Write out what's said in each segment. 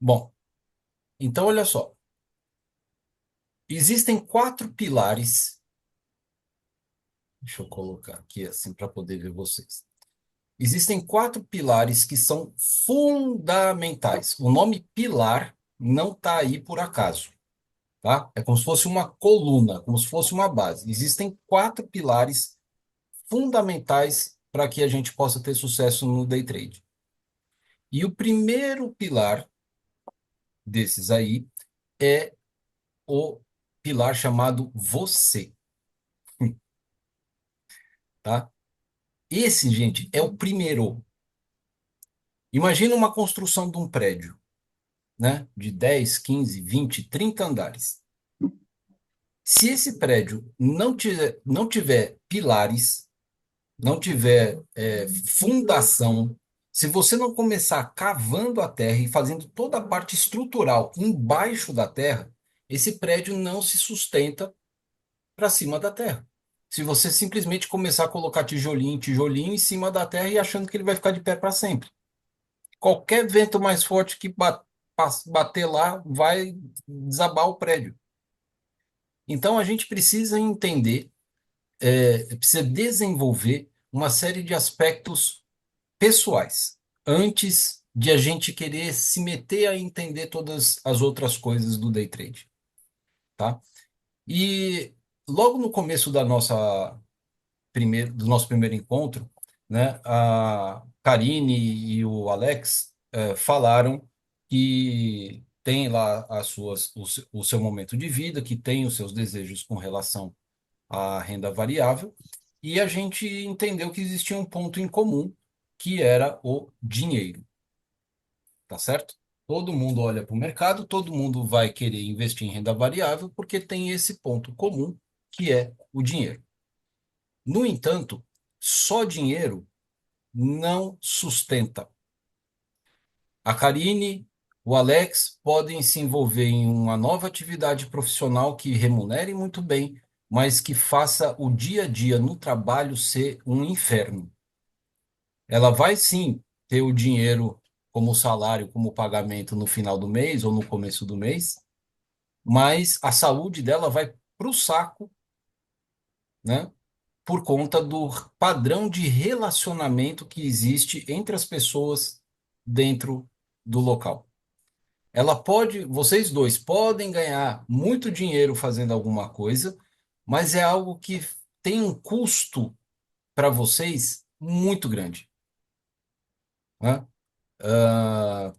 Bom, então olha só. Existem quatro pilares. Deixa eu colocar aqui assim para poder ver vocês. Existem quatro pilares que são fundamentais. O nome pilar não está aí por acaso, tá? É como se fosse uma coluna, como se fosse uma base. Existem quatro pilares fundamentais para que a gente possa ter sucesso no day trade. E o primeiro pilar desses aí é o pilar chamado você, tá? Esse, gente, é o primeiro. Imagina uma construção de um prédio, né? De 10, 15, 20, 30 andares. Se esse prédio não tiver pilares, não tiver fundação, se você não começar cavando a terra e fazendo toda a parte estrutural embaixo da terra, esse prédio não se sustenta para cima da terra. Se você simplesmente começar a colocar tijolinho, tijolinho em cima da terra e achando que ele vai ficar de pé para sempre. Qualquer vento mais forte que bater lá vai desabar o prédio. Então a gente precisa entender, precisa desenvolver uma série de aspectos pessoais antes de a gente querer se meter a entender todas as outras coisas do day trade, tá? E logo no começo do nosso primeiro encontro, né, a Karine e o Alex falaram que tem lá o seu momento de vida, que tem os seus desejos com relação à renda variável, e a gente entendeu que existia um ponto em comum, que era o dinheiro, tá certo? Todo mundo olha para o mercado, todo mundo vai querer investir em renda variável porque tem esse ponto comum, que é o dinheiro. No entanto, só dinheiro não sustenta. A Karine, o Alex podem se envolver em uma nova atividade profissional que remunere muito bem, mas que faça o dia a dia no trabalho ser um inferno. Ela vai sim ter o dinheiro como salário, como pagamento no final do mês ou no começo do mês, mas a saúde dela vai para o saco, né? Por conta do padrão de relacionamento que existe entre as pessoas dentro do local. Vocês dois podem ganhar muito dinheiro fazendo alguma coisa, mas é algo que tem um custo para vocês muito grande, né?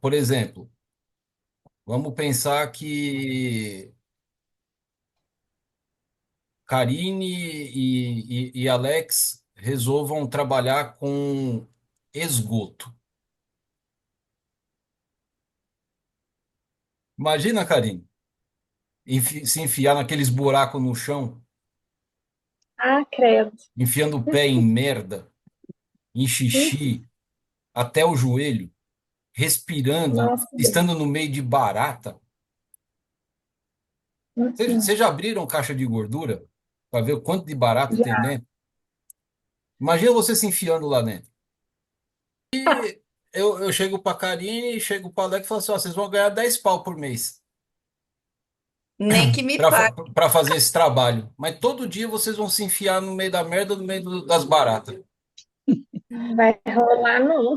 Por exemplo, vamos pensar que Karine e Alex resolvam trabalhar com esgoto. Imagina, Karine, se enfiar naqueles buracos no chão, Ah, credo. enfiando o pé em merda, em xixi, até o joelho, respirando, Nossa, estando no meio de barata. uhum. Vocês já abriram caixa de gordura para ver o quanto de barata tem Já. dentro? Imagina você se enfiando lá dentro. Eu chego para a Karine, chego para o Alex e falo assim: ó, vocês vão ganhar 10 pau por mês Nem que me pague. para fazer esse trabalho. Mas todo dia vocês vão se enfiar no meio da merda, no meio das baratas. Vai rolar, não.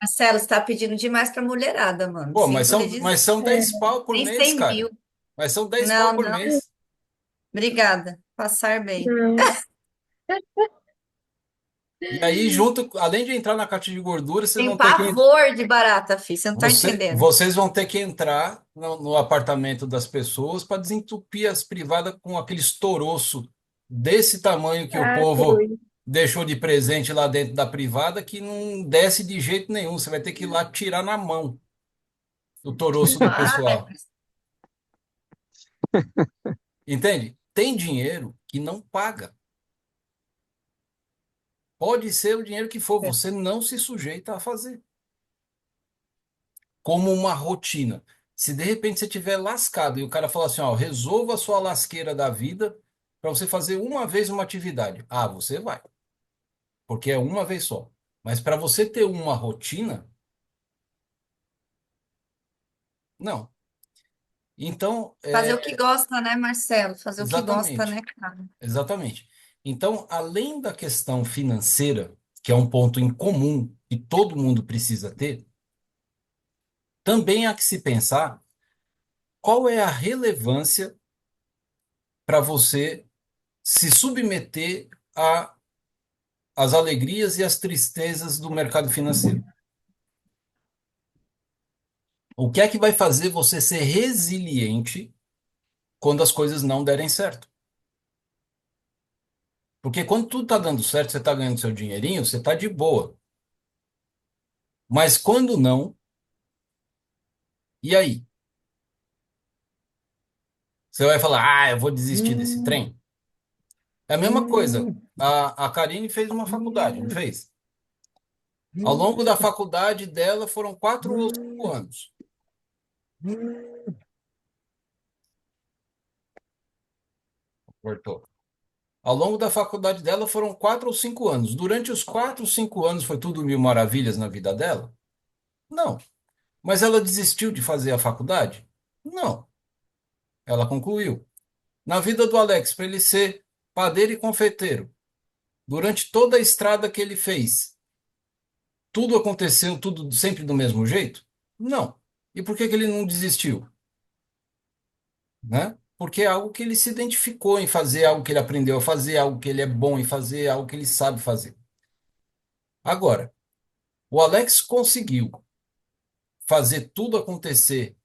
Marcelo, você está pedindo demais para mulherada, mano. Pô, Sinto lhe dizer. mas são É, 10 pau por Nem mês, 100 cara. mil. Mas são 10 pau Não, por não. mês. Obrigada. Passar bem. não. E aí, junto, além de entrar na caixa de gordura, vocês Tem vão ter que pavor de barata, filho. Você não tá entendendo. vocês vão ter que entrar no apartamento das pessoas para desentupir as privadas com aqueles toroço desse tamanho que o Ah, povo cruz. deixou de presente lá dentro da privada, que não desce de jeito nenhum. Você vai ter que ir lá tirar na mão o toroço do Ah, pessoal. Entende? Tem dinheiro que não paga. Pode ser o dinheiro que for, você não se sujeita a fazer. Como uma rotina. Se de repente você estiver lascado e o cara falar assim, ó, resolva a sua lasqueira da vida para você fazer uma vez uma atividade. Ah, você vai, porque é uma vez só. Mas para você ter uma rotina, Não. Então, Fazer o que gosta, né, Marcelo? Fazer o que gosta, exatamente, né, cara? exatamente. Então, além da questão financeira, que é um ponto em comum que todo mundo precisa ter, também há que se pensar qual é a relevância para você se submeter às alegrias e às tristezas do mercado financeiro. O que é que vai fazer você ser resiliente quando as coisas não derem certo? Porque quando tudo está dando certo, você está ganhando seu dinheirinho, você está de boa. Mas quando não, e aí? Você vai falar, eu vou desistir desse trem? É a mesma coisa. A Karine fez uma faculdade, não fez? Ao longo da faculdade dela foram 4 ou 5 anos. Cortou. Ao longo da faculdade dela foram 4 ou 5 anos. Durante os 4 ou 5 anos foi tudo mil maravilhas na vida dela? Não. Mas ela desistiu de fazer a faculdade? Não. Ela concluiu. Na vida do Alex, para ele ser padeiro e confeiteiro, durante toda a estrada que ele fez, tudo aconteceu, tudo sempre do mesmo jeito? Não. E por que que ele não desistiu? Né? Porque é algo que ele se identificou em fazer, algo que ele aprendeu a fazer, algo que ele é bom em fazer, algo que ele sabe fazer. Agora, o Alex conseguiu fazer tudo acontecer,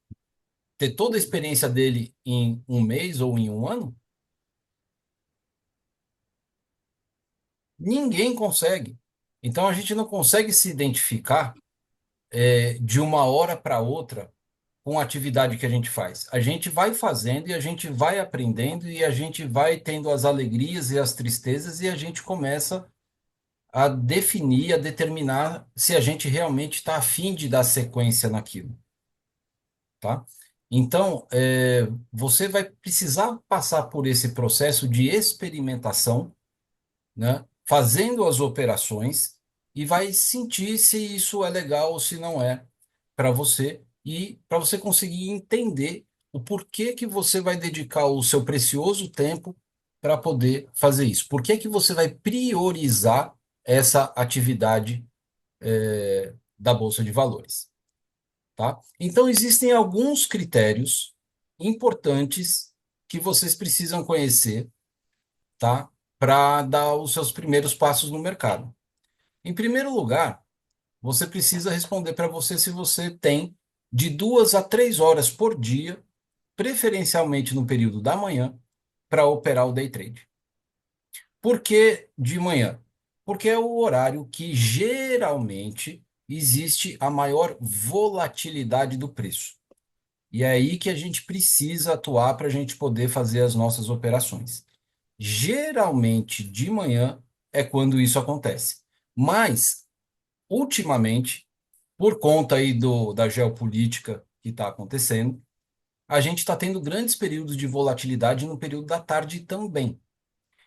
ter toda a experiência dele em um mês ou em um ano? Ninguém consegue. Então a gente não consegue se identificar de uma hora para outra com a atividade que a gente faz. A gente vai fazendo e a gente vai aprendendo e a gente vai tendo as alegrias e as tristezas e a gente começa a definir, a determinar se a gente realmente está afim de dar sequência naquilo, tá? Então, você vai precisar passar por esse processo de experimentação, né? Fazendo as operações e vai sentir se isso é legal ou se não é para você e para você conseguir entender o porquê que você vai dedicar o seu precioso tempo para poder fazer isso. Por que que você vai priorizar essa atividade da Bolsa de Valores, tá? Então, existem alguns critérios importantes que vocês precisam conhecer, tá? Para dar os seus primeiros passos no mercado. Em primeiro lugar, você precisa responder para você se você tem de 2 a 3 horas por dia, preferencialmente no período da manhã, para operar o day trade. Por que de manhã? Porque é o horário que geralmente existe a maior volatilidade do preço. E é aí que a gente precisa atuar para a gente poder fazer as nossas operações. Geralmente de manhã é quando isso acontece. Mas, ultimamente, por conta aí da geopolítica que está acontecendo, a gente está tendo grandes períodos de volatilidade no período da tarde também.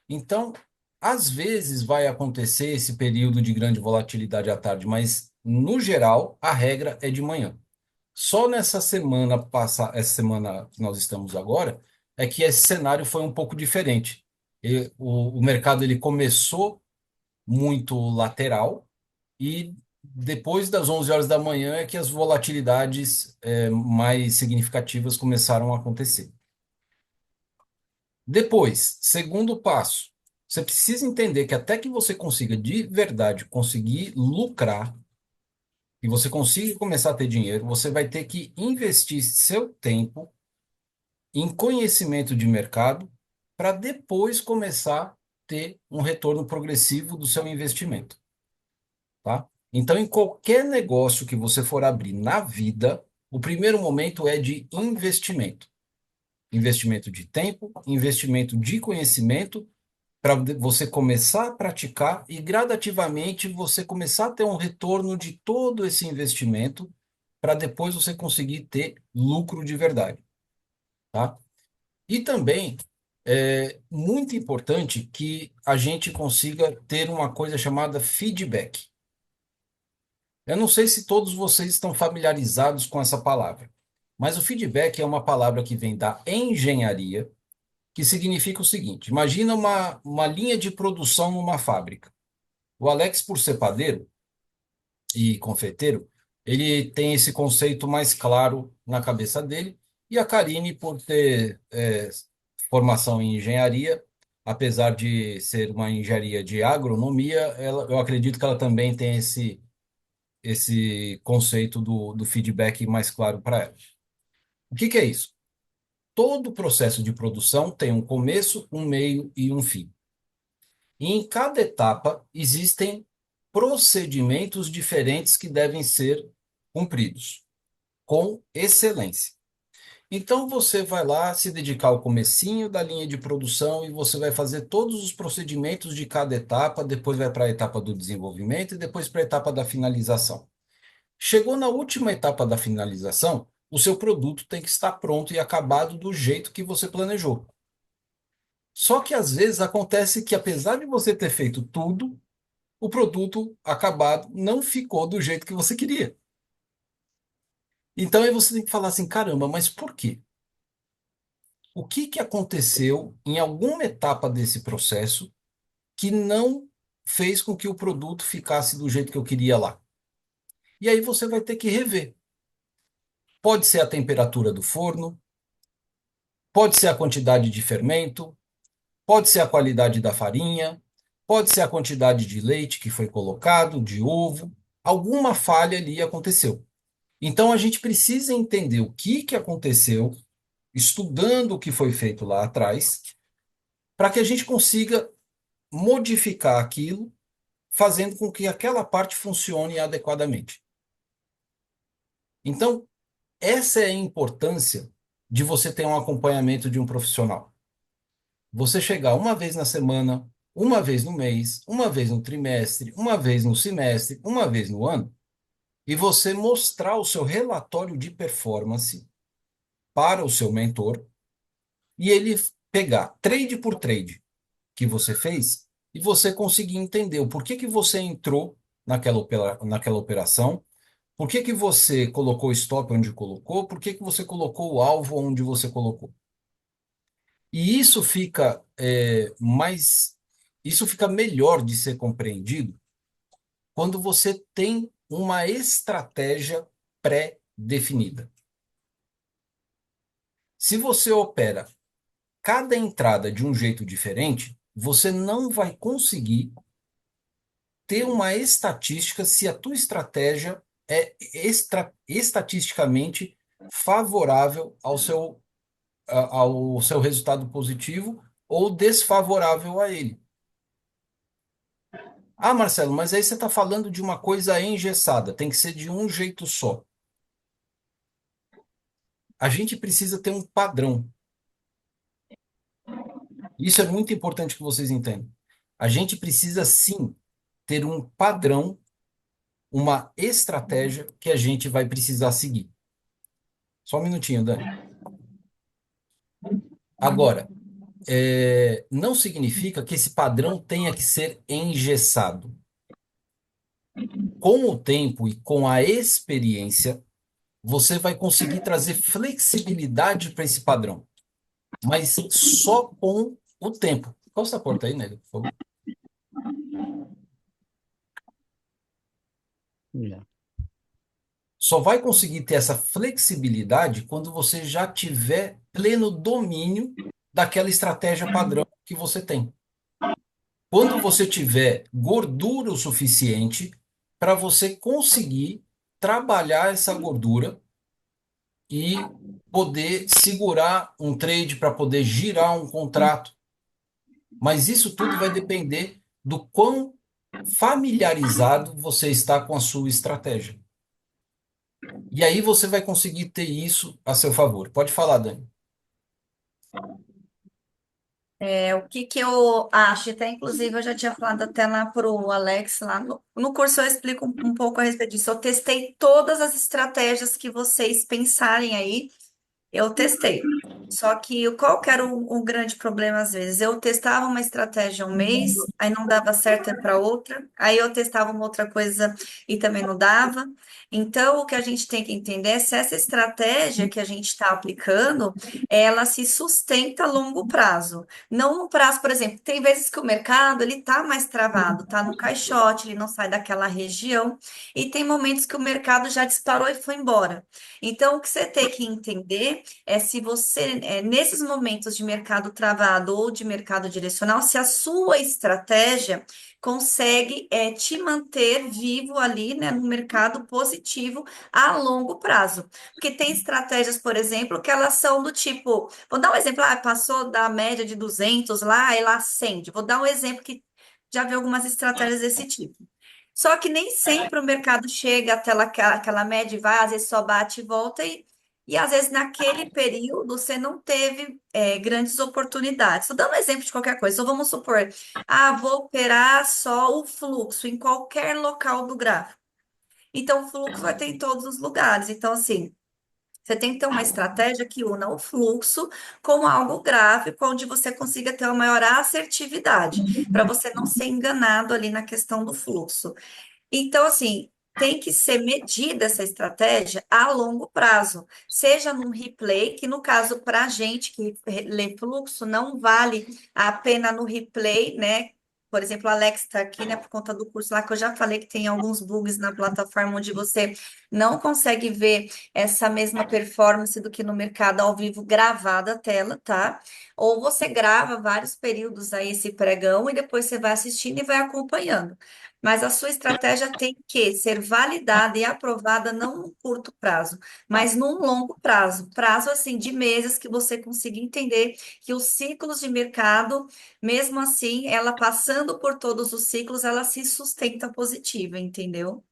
Então, às vezes vai acontecer esse período de grande volatilidade à tarde, mas no geral a regra é de manhã. Só nessa semana essa semana que nós estamos agora, é que esse cenário foi um pouco diferente. O mercado ele começou muito lateral e depois das 11 horas da manhã é que as volatilidades mais significativas começaram a acontecer. Depois, segundo passo, você precisa entender que até que você consiga de verdade conseguir lucrar e você consiga começar a ter dinheiro, você vai ter que investir seu tempo em conhecimento de mercado para depois começar a ter um retorno progressivo do seu investimento, tá? Então, em qualquer negócio que você for abrir na vida, o primeiro momento é de investimento. Investimento de tempo, investimento de conhecimento para você começar a praticar e gradativamente você começar a ter um retorno de todo esse investimento para depois você conseguir ter lucro de verdade, tá? E também é muito importante que a gente consiga ter uma coisa chamada feedback. Eu não sei se todos vocês estão familiarizados com essa palavra. Mas o feedback é uma palavra que vem da engenharia, que significa o seguinte: imagina uma linha de produção numa fábrica. O Alex, por ser padeiro e confeiteiro, ele tem esse conceito mais claro na cabeça dele, e a Karine, por ter formação em engenharia, apesar de ser uma engenharia de agronomia, eu acredito que ela também tem esse conceito do feedback mais claro para ela. O que que é isso? Todo processo de produção tem um começo, um meio e um fim. E em cada etapa existem procedimentos diferentes que devem ser cumpridos com excelência. Então você vai lá se dedicar ao comecinho da linha de produção e você vai fazer todos os procedimentos de cada etapa, depois vai para a etapa do desenvolvimento e depois para a etapa da finalização. Chegou na última etapa da finalização, o seu produto tem que estar pronto e acabado do jeito que você planejou. Só que às vezes acontece que, apesar de você ter feito tudo, o produto acabado não ficou do jeito que você queria. Então aí você tem que falar assim, caramba, mas por quê? O que que aconteceu em alguma etapa desse processo que não fez com que o produto ficasse do jeito que eu queria lá? E aí você vai ter que rever. Pode ser a temperatura do forno, pode ser a quantidade de fermento, pode ser a qualidade da farinha, pode ser a quantidade de leite que foi colocado, de ovo. Alguma falha ali aconteceu. Então a gente precisa entender o que que aconteceu, estudando o que foi feito lá atrás, para que a gente consiga modificar aquilo, fazendo com que aquela parte funcione adequadamente. Então, essa é a importância de você ter um acompanhamento de um profissional. Você chegar uma vez na semana, uma vez no mês, uma vez no trimestre, uma vez no semestre, uma vez no ano, e você mostrar o seu relatório de performance para o seu mentor e ele pegar trade por trade que você fez e você conseguir entender o porquê que você entrou naquela operação, por que que você colocou o stop onde colocou, por que que você colocou o alvo onde você colocou. E isso fica melhor de ser compreendido quando você tem uma estratégia pré-definida. Se você opera cada entrada de um jeito diferente, você não vai conseguir ter uma estatística se a tua estratégia é estatisticamente favorável ao seu resultado positivo ou desfavorável a ele. Ah, Marcelo, mas aí você está falando de uma coisa engessada, tem que ser de um jeito só. A gente precisa ter um padrão. Isso é muito importante que vocês entendam. A gente precisa sim ter um padrão, uma estratégia que a gente vai precisar seguir. Só um minutinho, Dani. Agora, não significa que esse padrão tenha que ser engessado. Com o tempo e com a experiência, você vai conseguir trazer flexibilidade para esse padrão, mas só com o tempo. Costa a porta aí, Nélio, por favor. Já. Só vai conseguir ter essa flexibilidade quando você já tiver pleno domínio daquela estratégia padrão que você tem. Quando você tiver gordura o suficiente para você conseguir trabalhar essa gordura e poder segurar um trade para poder girar um contrato. Mas isso tudo vai depender do quão familiarizado você está com a sua estratégia. E aí você vai conseguir ter isso a seu favor. Pode falar, Dani. O que que eu acho, até inclusive eu já tinha falado até lá para o Alex, lá no curso eu explico um pouco a respeito disso. Eu testei todas as estratégias que vocês pensarem aí, eu testei. Só que qual que era o grande problema às vezes? Eu testava uma estratégia um mês, aí não dava certo para outra, aí eu testava uma outra coisa e também não dava. Então, o que a gente tem que entender é se essa estratégia que a gente está aplicando, ela se sustenta a longo prazo. Não no prazo, por exemplo, tem vezes que o mercado ele tá mais travado, tá no caixote, ele não sai daquela região, e tem momentos que o mercado já disparou e foi embora. Então, o que você tem que entender é se você, nesses momentos de mercado travado ou de mercado direcional, se a sua estratégia consegue, te manter vivo ali, né, no mercado positivo a longo prazo. Porque tem estratégias, por exemplo, que elas são do tipo, vou dar um exemplo, passou da média de 200 lá, ela acende. Vou dar um exemplo que já vi algumas estratégias desse tipo. Só que nem sempre o mercado chega até aquela média e vai, às vezes só bate e volta, e às vezes naquele período você não teve grandes oportunidades. Estou dando um exemplo de qualquer coisa. Então vamos supor, vou operar só o fluxo em qualquer local do gráfico. Então o fluxo vai ter em todos os lugares. Então, assim. Você tem que ter uma estratégia que una o fluxo com algo gráfico, onde você consiga ter uma maior assertividade, para você não ser enganado ali na questão do fluxo. Então, assim, tem que ser medida essa estratégia a longo prazo, seja num replay, que no caso, para a gente que lê fluxo, não vale a pena no replay, né? Por exemplo, o Alex está aqui, né, por conta do curso lá, que eu já falei que tem alguns bugs na plataforma onde você não consegue ver essa mesma performance do que no mercado ao vivo gravada a tela, tá? Ou você grava vários períodos aí esse pregão e depois você vai assistindo e vai acompanhando. Mas a sua estratégia tem que ser validada e aprovada não num curto prazo, mas num longo prazo, prazo assim de meses que você consiga entender que os ciclos de mercado, mesmo assim, ela passando por todos os ciclos, ela se sustenta positiva, entendeu?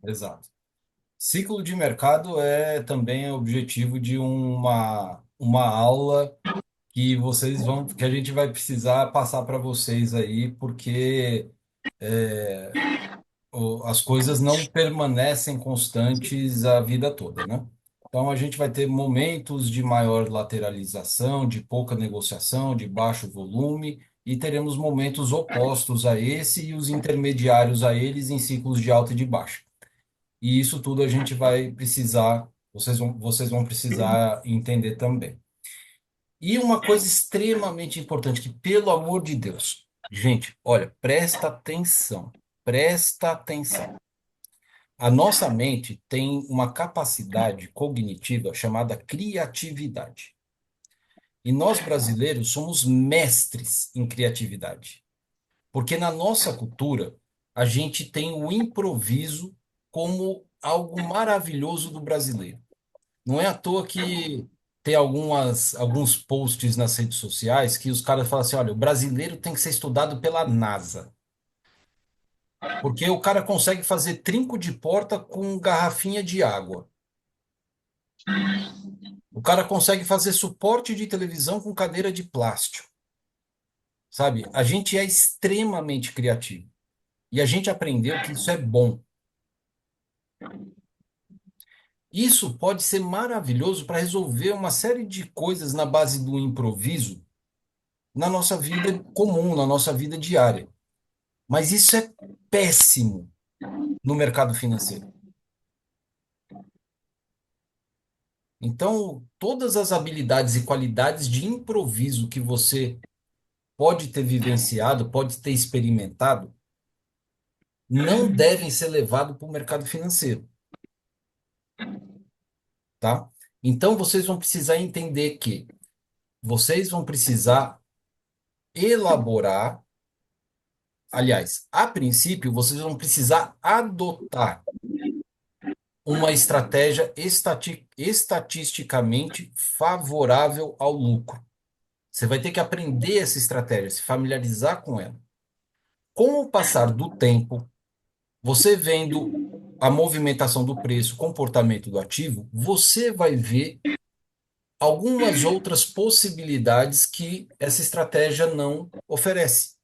Exato. Ciclo de mercado é também objetivo de uma aula que a gente vai precisar passar para vocês aí, porque as coisas não permanecem constantes a vida toda, né? Então a gente vai ter momentos de maior lateralização, de pouca negociação, de baixo volume, e teremos momentos opostos a esse e os intermediários a eles em ciclos de alta e de baixa. E isso tudo a gente vai precisar, vocês vão precisar entender também. E uma coisa extremamente importante, que pelo amor de Deus, gente, olha, presta atenção. A nossa mente tem uma capacidade cognitiva chamada criatividade. E nós brasileiros somos mestres em criatividade. Porque na nossa cultura, a gente tem o improviso como algo maravilhoso do brasileiro. Não é à toa que tem alguns posts nas redes sociais que os caras falam assim: olha, o brasileiro tem que ser estudado pela NASA. Porque o cara consegue fazer trinco de porta com garrafinha de água. O cara consegue fazer suporte de televisão com cadeira de plástico. Sabe? A gente é extremamente criativo. E a gente aprendeu que isso é bom. Isso pode ser maravilhoso para resolver uma série de coisas na base do improviso na nossa vida comum, na nossa vida diária. Mas isso é péssimo no mercado financeiro. Então, todas as habilidades e qualidades de improviso que você pode ter vivenciado, pode ter experimentado, não devem ser levados para o mercado financeiro, tá? Então, vocês vão precisar entender que vocês vão precisar elaborar, aliás, a princípio, vocês vão precisar adotar uma estratégia estatisticamente favorável ao lucro. Você vai ter que aprender essa estratégia, se familiarizar com ela. Com o passar do tempo, você vendo a movimentação do preço, comportamento do ativo, você vai ver algumas outras possibilidades que essa estratégia não oferece.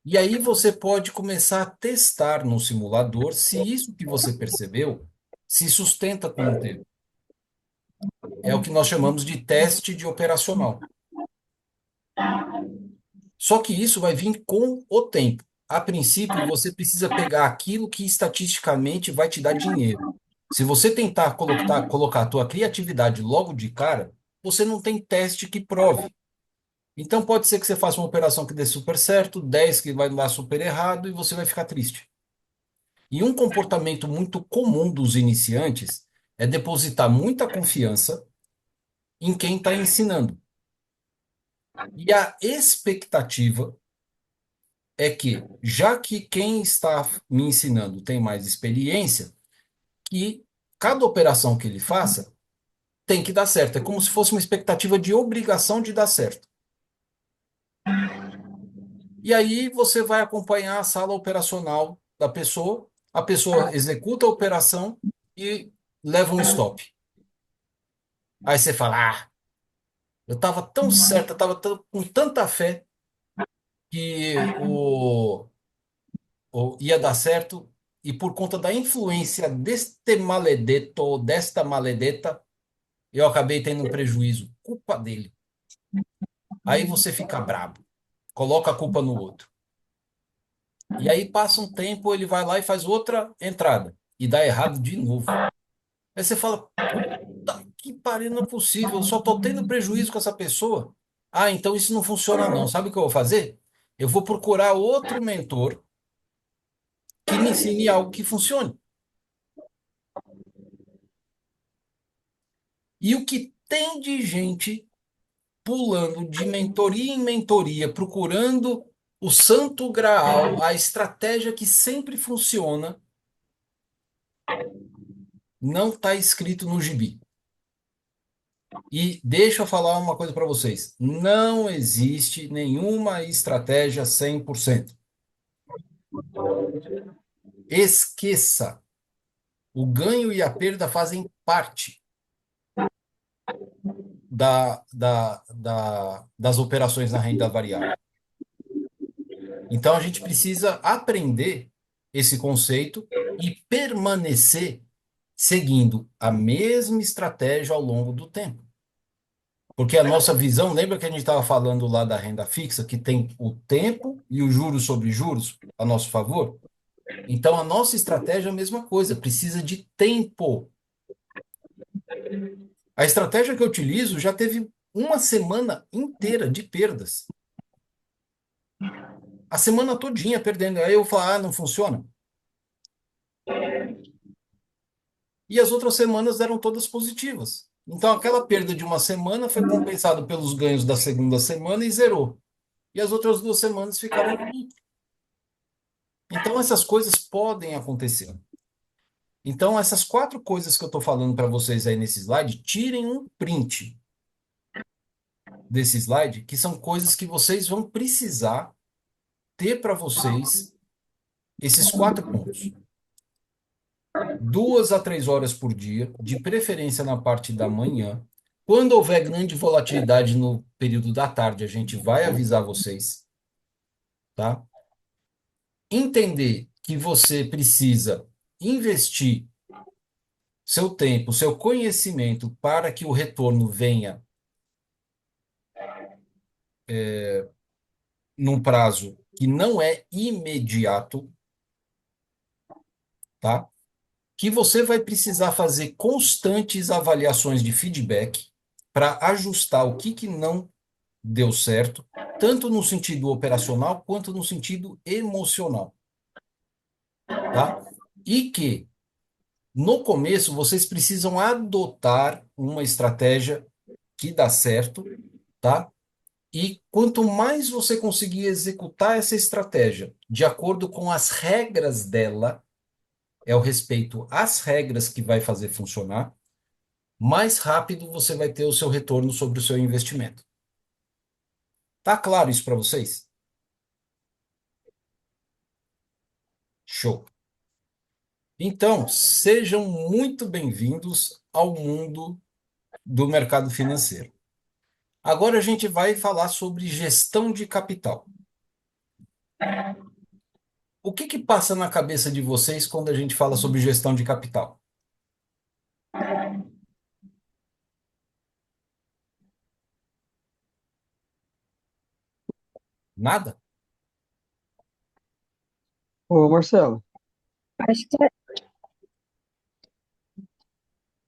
E aí você pode começar a testar no simulador se isso que você percebeu se sustenta com o tempo. É o que nós chamamos de teste de operacional. Só que isso vai vir com o tempo. A princípio, você precisa pegar aquilo que estatisticamente vai te dar dinheiro. Se você tentar colocar a tua criatividade logo de cara, você não tem teste que prove. Então pode ser que você faça uma operação que dê super certo, 10 que vai dar super errado e você vai ficar triste. E um comportamento muito comum dos iniciantes é depositar muita confiança em quem está ensinando. E a expectativa é que, já que quem está me ensinando tem mais experiência, que cada operação que ele faça tem que dar certo. É como se fosse uma expectativa de obrigação de dar certo. E aí você vai acompanhar a sala operacional da pessoa, a pessoa executa a operação e leva um stop. Aí você fala: Ah, eu estava tão certo, eu estava com tanta fé que ia dar certo, e por conta da influência deste maledeto ou desta maledeta, eu acabei tendo um prejuízo. Culpa dele. Aí você fica brabo, coloca a culpa no outro. E aí passa um tempo, ele vai lá e faz outra entrada e dá errado de novo. Aí você fala: Puta que pariu, não é possível, eu só tô tendo prejuízo com essa pessoa. Ah, então isso não funciona não. Sabe o que eu vou fazer? Eu vou procurar outro mentor que me ensine algo que funcione. E o que tem de gente pulando de mentoria em mentoria, procurando o santo graal, a estratégia que sempre funciona, não está escrito no gibi. E deixa eu falar uma coisa para vocês: não existe nenhuma estratégia 100%. Esqueça. O ganho e a perda fazem parte das operações na renda variável. Então a gente precisa aprender esse conceito e permanecer seguindo a mesma estratégia ao longo do tempo. Porque a nossa visão, lembra que a gente estava falando lá da renda fixa, que tem o tempo e os juros sobre juros a nosso favor? Então a nossa estratégia é a mesma coisa, precisa de tempo. A estratégia que eu utilizo já teve uma semana inteira de perdas. A semana todinha perdendo. Aí eu falo: Ah, não funciona. E as outras semanas eram todas positivas. Então aquela perda de uma semana foi compensada pelos ganhos da segunda semana e zerou. E as outras 2 semanas ficaram no lucro. Então essas coisas podem acontecer. Então essas 4 coisas que eu estou falando para vocês aí nesse slide, tirem um print desse slide, que são coisas que vocês vão precisar ter para vocês esses 4 pontos. 2 a 3 horas por dia, de preferência na parte da manhã. Quando houver grande volatilidade no período da tarde, a gente vai avisar vocês, tá? Entender que você precisa investir seu tempo, seu conhecimento para que o retorno venha num prazo que não é imediato, tá? Que você vai precisar fazer constantes avaliações de feedback para ajustar o que não deu certo, tanto no sentido operacional quanto no sentido emocional, tá? E que no começo vocês precisam adotar uma estratégia que dá certo, tá? E quanto mais você conseguir executar essa estratégia de acordo com as regras dela, é o respeito às regras que vai fazer funcionar, mais rápido você vai ter o seu retorno sobre o seu investimento. Tá claro isso para vocês? Show. Então, sejam muito bem-vindos ao mundo do mercado financeiro. Agora a gente vai falar sobre gestão de capital. O que passa na cabeça de vocês quando a gente fala sobre gestão de capital? Nada? Ô, Marcelo, Acho que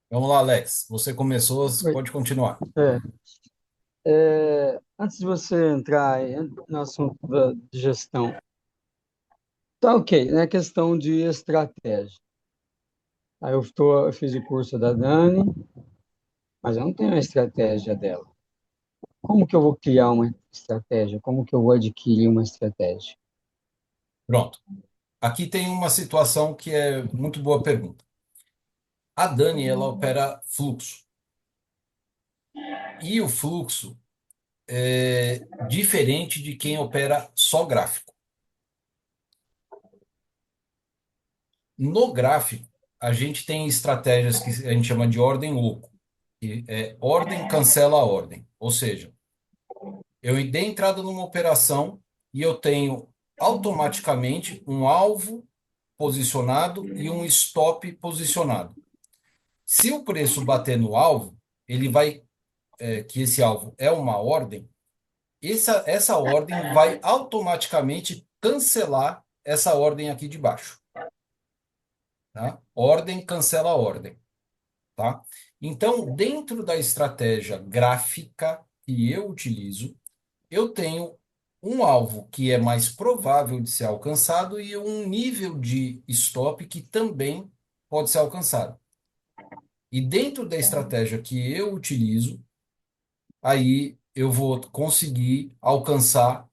Vamos lá, Alex. Você começou, você oi, pode continuar. é, antes de você entrar aí no assunto de gestão, tá ok, né? Questão de estratégia. Eu fiz o curso da Dani, mas eu não tenho a estratégia dela. Como que eu vou criar uma estratégia? Como que eu vou adquirir uma estratégia? Pronto. Aqui tem uma situação que é muito boa pergunta. A Dani, ela opera fluxo. E o fluxo é diferente de quem opera só gráfico. No gráfico, a gente tem estratégias que a gente chama de ordem oco, que é ordem cancela a ordem. Ou seja, eu dei entrada numa operação e eu tenho automaticamente um alvo posicionado e um stop posicionado. Se o preço bater no alvo, ele vai, que esse alvo é uma ordem, essa ordem vai automaticamente cancelar essa ordem aqui de baixo, tá? Ordem cancela a ordem, tá? Então, dentro da estratégia gráfica que eu utilizo, eu tenho um alvo que é mais provável de ser alcançado e um nível de stop que também pode ser alcançado. E dentro da estratégia que eu utilizo, aí eu vou conseguir alcançar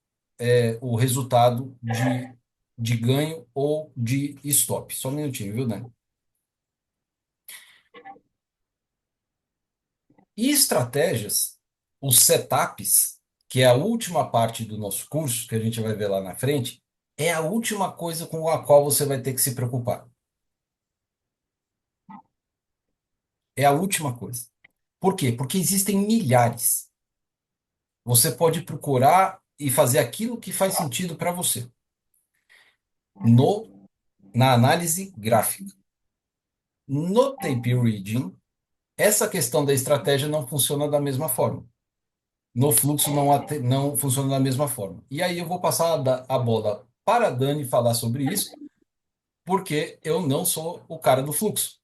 o resultado de ganho ou de stop. Só um minutinho, viu, Dani? E estratégias, os setups, que é a última parte do nosso curso, que a gente vai ver lá na frente, é a última coisa com a qual você vai ter que se preocupar. É a última coisa. Por quê? Porque existem milhares. Você pode procurar e fazer aquilo que faz sentido para você no na análise gráfica. No tape reading, essa questão da estratégia não funciona da mesma forma. No fluxo não funciona da mesma forma. E aí eu vou passar a bola para a Dani falar sobre isso, porque eu não sou o cara do fluxo.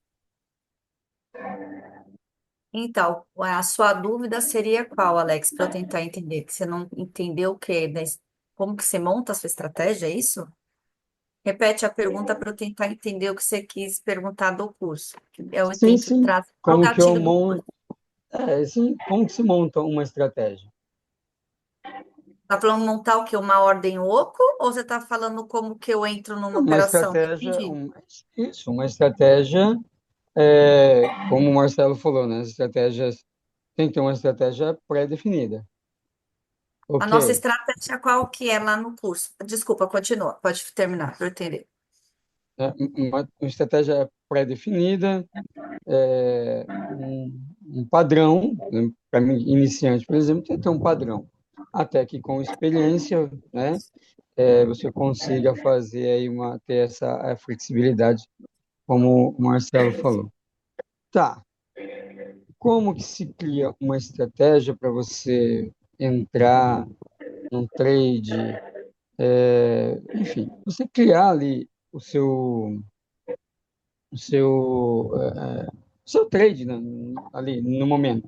Então, a sua dúvida seria qual, Alex, para eu tentar entender? Que você não entendeu o quê? Como que você monta a sua estratégia, é isso? Repete a pergunta para eu tentar entender o que você quis perguntar do curso. Eu Sim, tenho que sim. trazer para o Como que eu gatilho do curso. monto? Sim, como que se monta uma estratégia? Tá falando montar o quê? Uma ordem oco? Ou você está falando como que eu entro numa Uma operação? Não estratégia, entendi. isso, uma estratégia, como o Marcelo falou, né? As estratégias tem que ter uma estratégia pré-definida. A Ok, nossa estratégia qual que é lá no curso? Desculpa, continua. Pode terminar, para eu entender. uma estratégia pré-definida, um padrão, né? Para mim, iniciante, por exemplo, tem que ter um padrão. Até que com experiência, né, você consiga fazer aí ter essa flexibilidade, como o Marcelo falou. Tá, como que se cria uma estratégia para você entrar num trade, enfim, você criar ali o seu, o seu trade, né, ali no momento.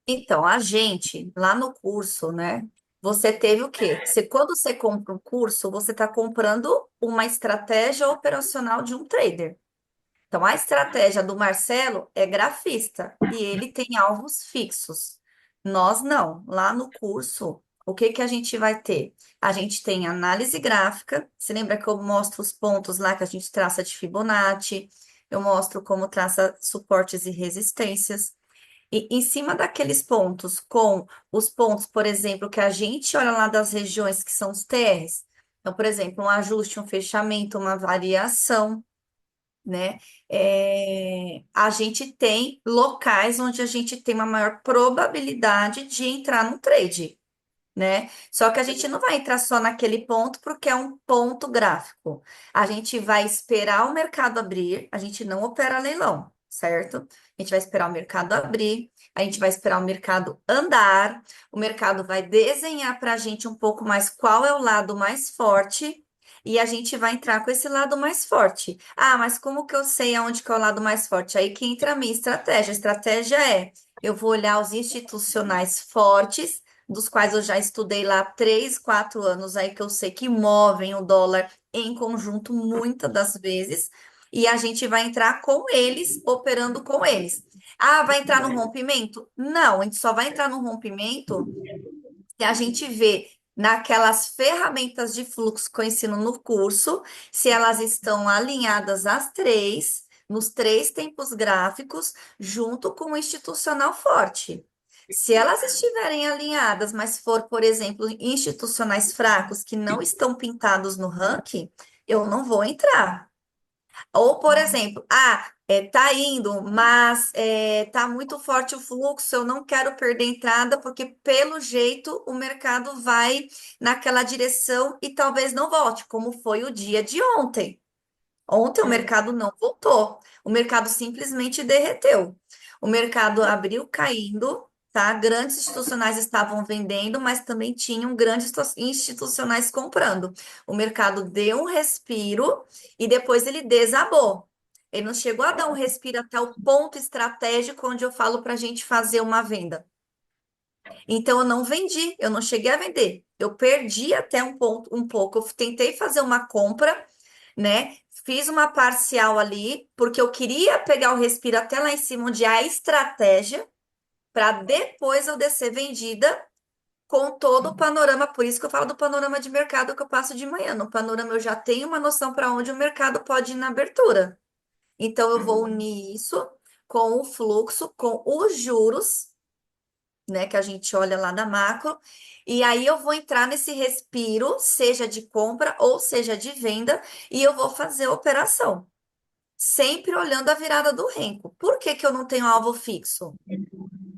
Então, a gente, lá no curso, né? Você teve o quê? Quando você compra um curso, você está comprando uma estratégia operacional de um trader. Então, a estratégia do Marcelo é grafista e ele tem alvos fixos. Nós não. Lá no curso, o que que a gente vai ter? A gente tem análise gráfica. Você lembra que eu mostro os pontos lá que a gente traça de Fibonacci? Eu mostro como traça suportes e resistências. E em cima daqueles pontos, com os pontos, por exemplo, que a gente olha lá das regiões que são os TRs. Então, por exemplo, um ajuste, um fechamento, uma variação, né? A gente tem locais onde a gente tem uma maior probabilidade de entrar no trade, né? Só que a gente não vai entrar só naquele ponto porque é um ponto gráfico. A gente vai esperar o mercado abrir, a gente não opera leilão. certo? A gente vai esperar o mercado abrir, a gente vai esperar o mercado andar, o mercado vai desenhar para a gente um pouco mais qual é o lado mais forte. E a gente vai entrar com esse lado mais forte. Ah, mas como que eu sei aonde que é o lado mais forte? Aí que entra a minha estratégia. A estratégia é, eu vou olhar os institucionais fortes, dos quais eu já estudei lá há 3, 4 anos aí, que eu sei que movem o dólar em conjunto muitas das vezes, e a gente vai entrar com eles, operando com eles. Ah, vai entrar no rompimento? Não, a gente só vai entrar no rompimento se a gente vê naquelas ferramentas de fluxo que eu ensino no curso, se elas estão alinhadas às três, nos três tempos gráficos, junto com o institucional forte. Se elas estiverem alinhadas, mas for, por exemplo, institucionais fracos que não estão pintados no ranking, eu não vou entrar. Ou, por exemplo, tá indo, mas tá muito forte o fluxo, eu não quero perder entrada, porque pelo jeito o mercado vai naquela direção e talvez não volte, como foi o dia de ontem. Ontem o mercado não voltou, o mercado simplesmente derreteu. O mercado abriu caindo, tá? Grandes institucionais estavam vendendo, mas também tinham grandes institucionais comprando. O mercado deu um respiro e depois ele desabou. Ele não chegou a dar um respiro até o ponto estratégico onde eu falo para a gente fazer uma venda. Então eu não vendi, eu não cheguei a vender. Eu perdi até um ponto, um pouco. Eu tentei fazer uma compra, né? Fiz uma parcial ali, porque eu queria pegar o respiro até lá em cima, onde há a estratégia, para depois eu descer vendida com todo o panorama. Por isso que eu falo do panorama de mercado que eu passo de manhã. No panorama eu já tenho uma noção para onde o mercado pode ir na abertura. Então eu vou unir isso com o fluxo, com os juros, né, que a gente olha lá da macro, e aí eu vou entrar nesse respiro, seja de compra ou seja de venda, e eu vou fazer a operação, sempre olhando a virada do Renko. Por que que eu não tenho alvo fixo?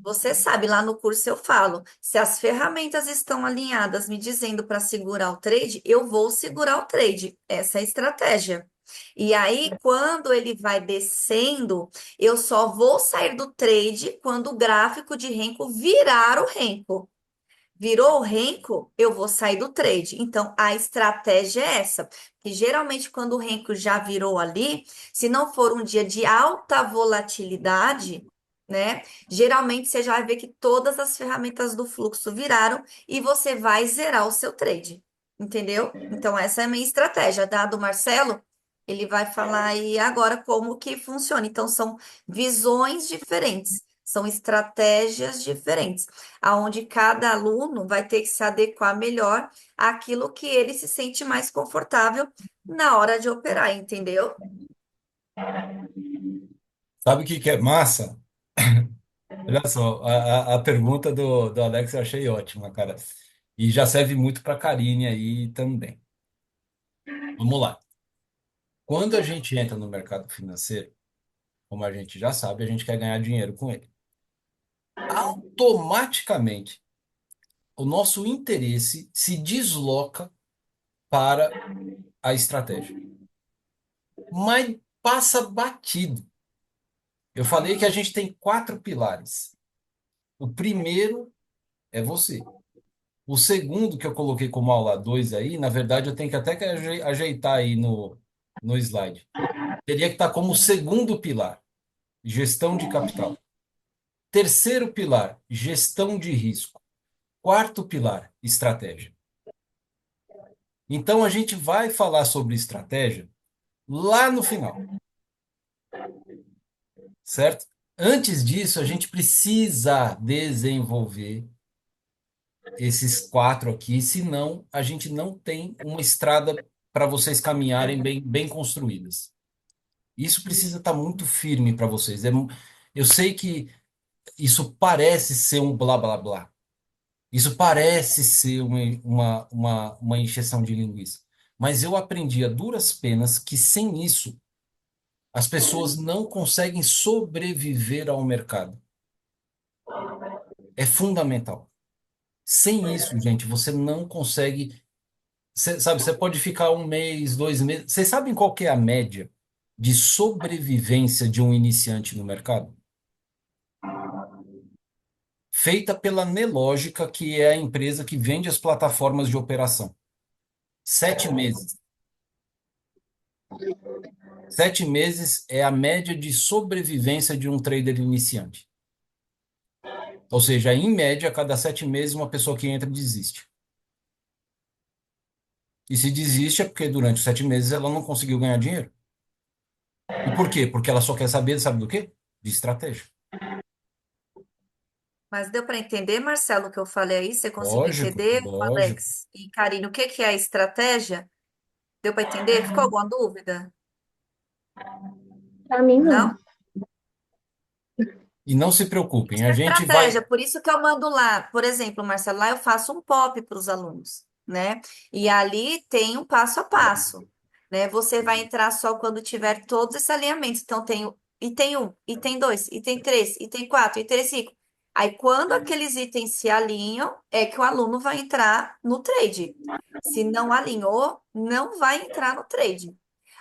Você sabe, lá no curso eu falo, se as ferramentas estão alinhadas me dizendo para segurar o trade, eu vou segurar o trade. Essa é a estratégia. E aí, quando ele vai descendo, eu só vou sair do trade quando o gráfico de Renko virar o Renko. Virou o Renko, eu vou sair do trade. Então, a estratégia é essa. Que geralmente, quando o Renko já virou ali, se não for um dia de alta volatilidade, né? Geralmente você já vai ver que todas as ferramentas do fluxo viraram e você vai zerar o seu trade. Entendeu? Então, essa é a minha estratégia. Dado o Marcelo, ele vai falar aí agora como que funciona. Então, são visões diferentes, são estratégias diferentes aonde cada aluno vai ter que se adequar melhor àquilo que ele se sente mais confortável na hora de operar, entendeu? Sabe o que que é massa? Olha só, a pergunta do Alex eu achei ótima, cara. E já serve muito para a Karine aí também. Vamos lá. Quando a gente entra no mercado financeiro, como a gente já sabe, a gente quer ganhar dinheiro com ele. Automaticamente, o nosso interesse se desloca para a estratégia. Mas passa batido. Eu falei que a gente tem quatro pilares. O primeiro é você. O segundo que eu coloquei como aula 2 aí, na verdade, eu tenho que até que ajeitar aí no slide. Teria que estar como segundo pilar, gestão de capital. Terceiro pilar, gestão de risco. Quarto pilar, estratégia. Então a gente vai falar sobre estratégia lá no final, certo? Antes disso, a gente precisa desenvolver esses quatro aqui, senão a gente não tem uma estrada para vocês caminharem bem construídas. Isso precisa estar muito firme para vocês. Eu sei que isso parece ser um blá blá blá. Isso parece ser uma encheção de linguiça. Mas eu aprendi a duras penas que sem isso as pessoas não conseguem sobreviver ao mercado. É fundamental. Sem isso, gente, você não consegue. Sabe, você pode ficar um mês, 2 meses. Vocês sabem qual que é a média de sobrevivência de um iniciante no mercado? Feita pela Nelogica, que é a empresa que vende as plataformas de operação. 7 meses. 7 meses é a média de sobrevivência de um trader iniciante. Ou seja, em média, a cada 7 meses, uma pessoa que entra desiste. E se desiste é porque durante os 7 meses ela não conseguiu ganhar dinheiro. E por quê? Porque ela só quer saber, sabe do quê? De estratégia. Mas deu para entender, Marcelo, o que eu falei aí? Você conseguiu Lógico, entender, lógico. Alex e Karine, o que que é estratégia? Deu para entender? Ficou alguma dúvida? Pra mim, não. Não? E não se preocupem, Isso a é gente vai. estratégia, por isso que eu mando lá, por exemplo, Marcelo, lá eu faço um POP para os alunos, né? E ali tem um passo a passo, né? Você vai entrar só quando tiver todos esses alinhamentos. Então, tem um, item dois, item três, item quatro, item cinco. Aí, quando aqueles itens se alinham, é que o aluno vai entrar no trade. Se não alinhou, não vai entrar no trade.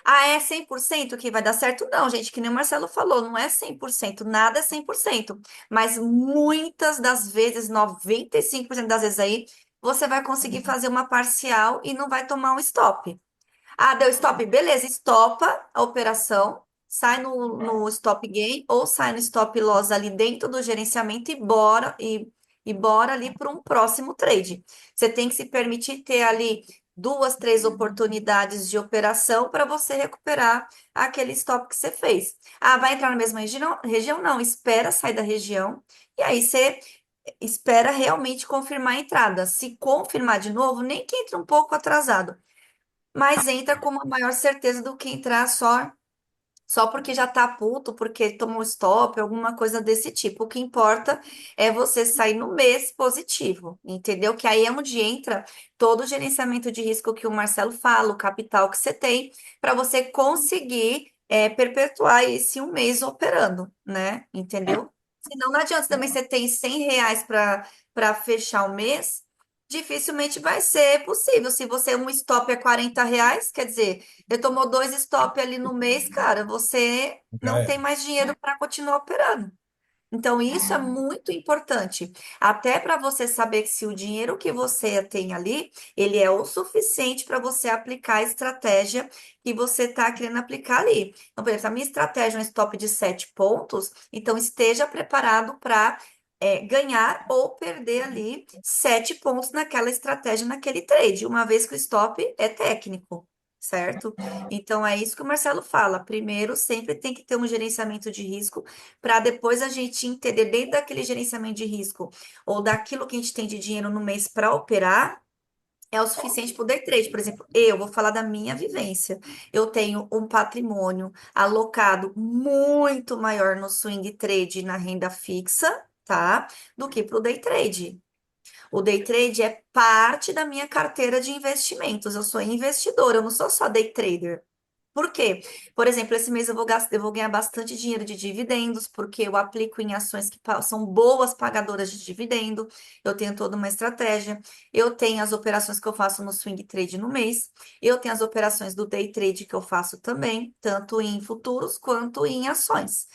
Ah, é 100% que vai dar certo? Não, gente, que nem o Marcelo falou, não é 100%, nada é 100%. Mas muitas das vezes, 95% das vezes aí, você vai conseguir fazer uma parcial e não vai tomar um stop. Ah, deu stop, beleza, estopa a operação, sai no stop gain ou sai no stop loss ali dentro do gerenciamento e bora ali para um próximo trade. Você tem que se permitir ter ali duas, três oportunidades de operação para você recuperar aquele stop que você fez. Ah, vai entrar na mesma região? Região não, espera sair da região e aí você espera realmente confirmar a entrada. Se confirmar de novo, nem que entre um pouco atrasado, mas entra com uma maior certeza do que entrar só porque já tá puto, porque tomou stop, alguma coisa desse tipo. O que importa é você sair no mês positivo, entendeu? Que aí é onde entra todo o gerenciamento de risco que o Marcelo fala, o capital que você tem, para você conseguir perpetuar esse um mês operando, né? Entendeu? Senão não adianta também você ter R$ 100 para fechar o mês. Dificilmente vai ser possível. Se você um stop é R$ 40, quer dizer, você tomou dois stop ali no mês, cara, você Já não tem era. mais dinheiro para continuar operando. Então, isso é muito importante, até para você saber que se o dinheiro que você tem ali, ele é o suficiente para você aplicar a estratégia que você está querendo aplicar ali. Então, por exemplo, a minha estratégia é um stop de 7 pontos, então esteja preparado para ganhar ou perder ali 7 pontos naquela estratégia, naquele trade, uma vez que o stop é técnico. Certo? Então é isso que o Marcelo fala. Primeiro, sempre tem que ter um gerenciamento de risco para depois a gente entender dentro daquele gerenciamento de risco ou daquilo que a gente tem de dinheiro no mês para operar. É o suficiente para o day trade. Por exemplo, eu vou falar da minha vivência. Eu tenho um patrimônio alocado muito maior no swing trade e na renda fixa, tá? Do que para o day trade. O day trade é parte da minha carteira de investimentos. Eu sou investidora, eu não sou só day trader. Por quê? Por exemplo, esse mês eu vou ganhar bastante dinheiro de dividendos, porque eu aplico em ações que são boas pagadoras de dividendo. Eu tenho toda uma estratégia. Eu tenho as operações que eu faço no swing trade no mês. Eu tenho as operações do day trade que eu faço também, tanto em futuros quanto em ações.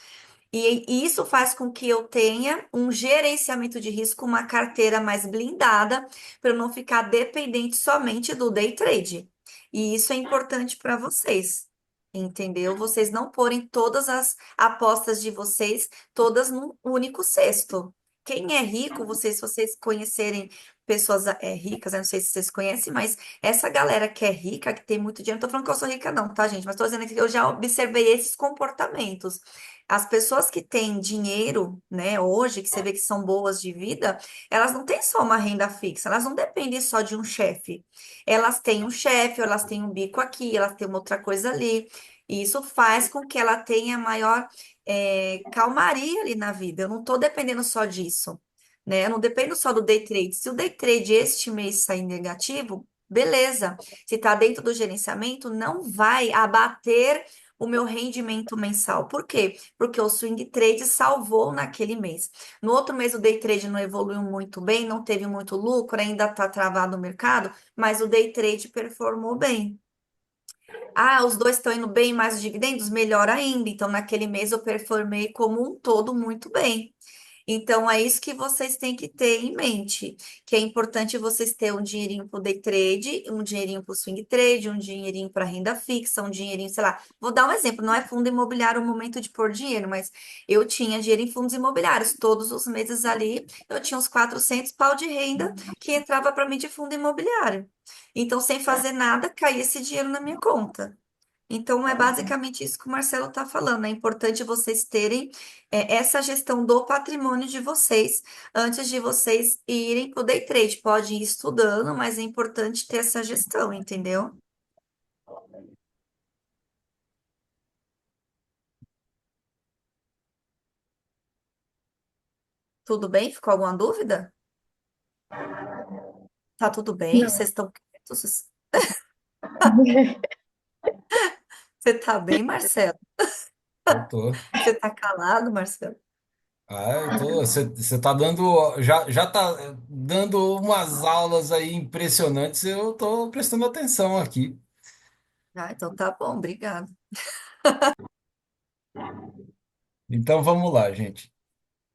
E isso faz com que eu tenha um gerenciamento de risco, uma carteira mais blindada, para eu não ficar dependente somente do day trade. E isso é importante para vocês, entendeu? Vocês não porem todas as apostas de vocês todas num único cesto. Quem é rico, vocês, se vocês conhecerem pessoas ricas, eu não sei se vocês conhecem, mas essa galera que é rica, que tem muito dinheiro, não tô falando que eu sou rica, não, tá, gente? Mas tô dizendo que eu já observei esses comportamentos. As pessoas que têm dinheiro, né, hoje, que você vê que são boas de vida, elas não têm só uma renda fixa, elas não dependem só de um chefe. Elas têm um chefe, elas têm um bico aqui, elas têm uma outra coisa ali. E isso faz com que ela tenha maior calmaria ali na vida. Eu não estou dependendo só disso, né? Eu não dependo só do day trade. Se o day trade este mês sair negativo, beleza. Se está dentro do gerenciamento, não vai abater o meu rendimento mensal. Por quê? Porque o swing trade salvou naquele mês. No outro mês, o day trade não evoluiu muito bem, não teve muito lucro, ainda está travado o mercado, mas o day trade performou bem. Ah, os dois estão indo bem, mais os dividendos? Melhor ainda. Então, naquele mês eu performei como um todo muito bem. Então, é isso que vocês têm que ter em mente, que é importante vocês terem um dinheirinho para o day trade, um dinheirinho para o swing trade, um dinheirinho para renda fixa, um dinheirinho, sei lá. Vou dar um exemplo, não é fundo imobiliário o momento de pôr dinheiro, mas eu tinha dinheiro em fundos imobiliários. Todos os meses ali, eu tinha uns 400 pau de renda que entrava para mim de fundo imobiliário. Então, sem fazer nada, caía esse dinheiro na minha conta. Então, é basicamente isso que o Marcelo está falando. É importante vocês terem essa gestão do patrimônio de vocês antes de vocês irem para o day trade. Pode ir estudando, mas é importante ter essa gestão, entendeu? Tudo bem? Ficou alguma dúvida? Tá tudo bem? Não. Vocês estão quietos? Você tá bem, Marcelo? Eu tô. Você tá calado, Marcelo? Ah, eu tô. Você tá dando. Já tá dando umas aulas aí impressionantes. Eu tô prestando atenção aqui. Ah, então tá bom, obrigada. Então vamos lá, gente.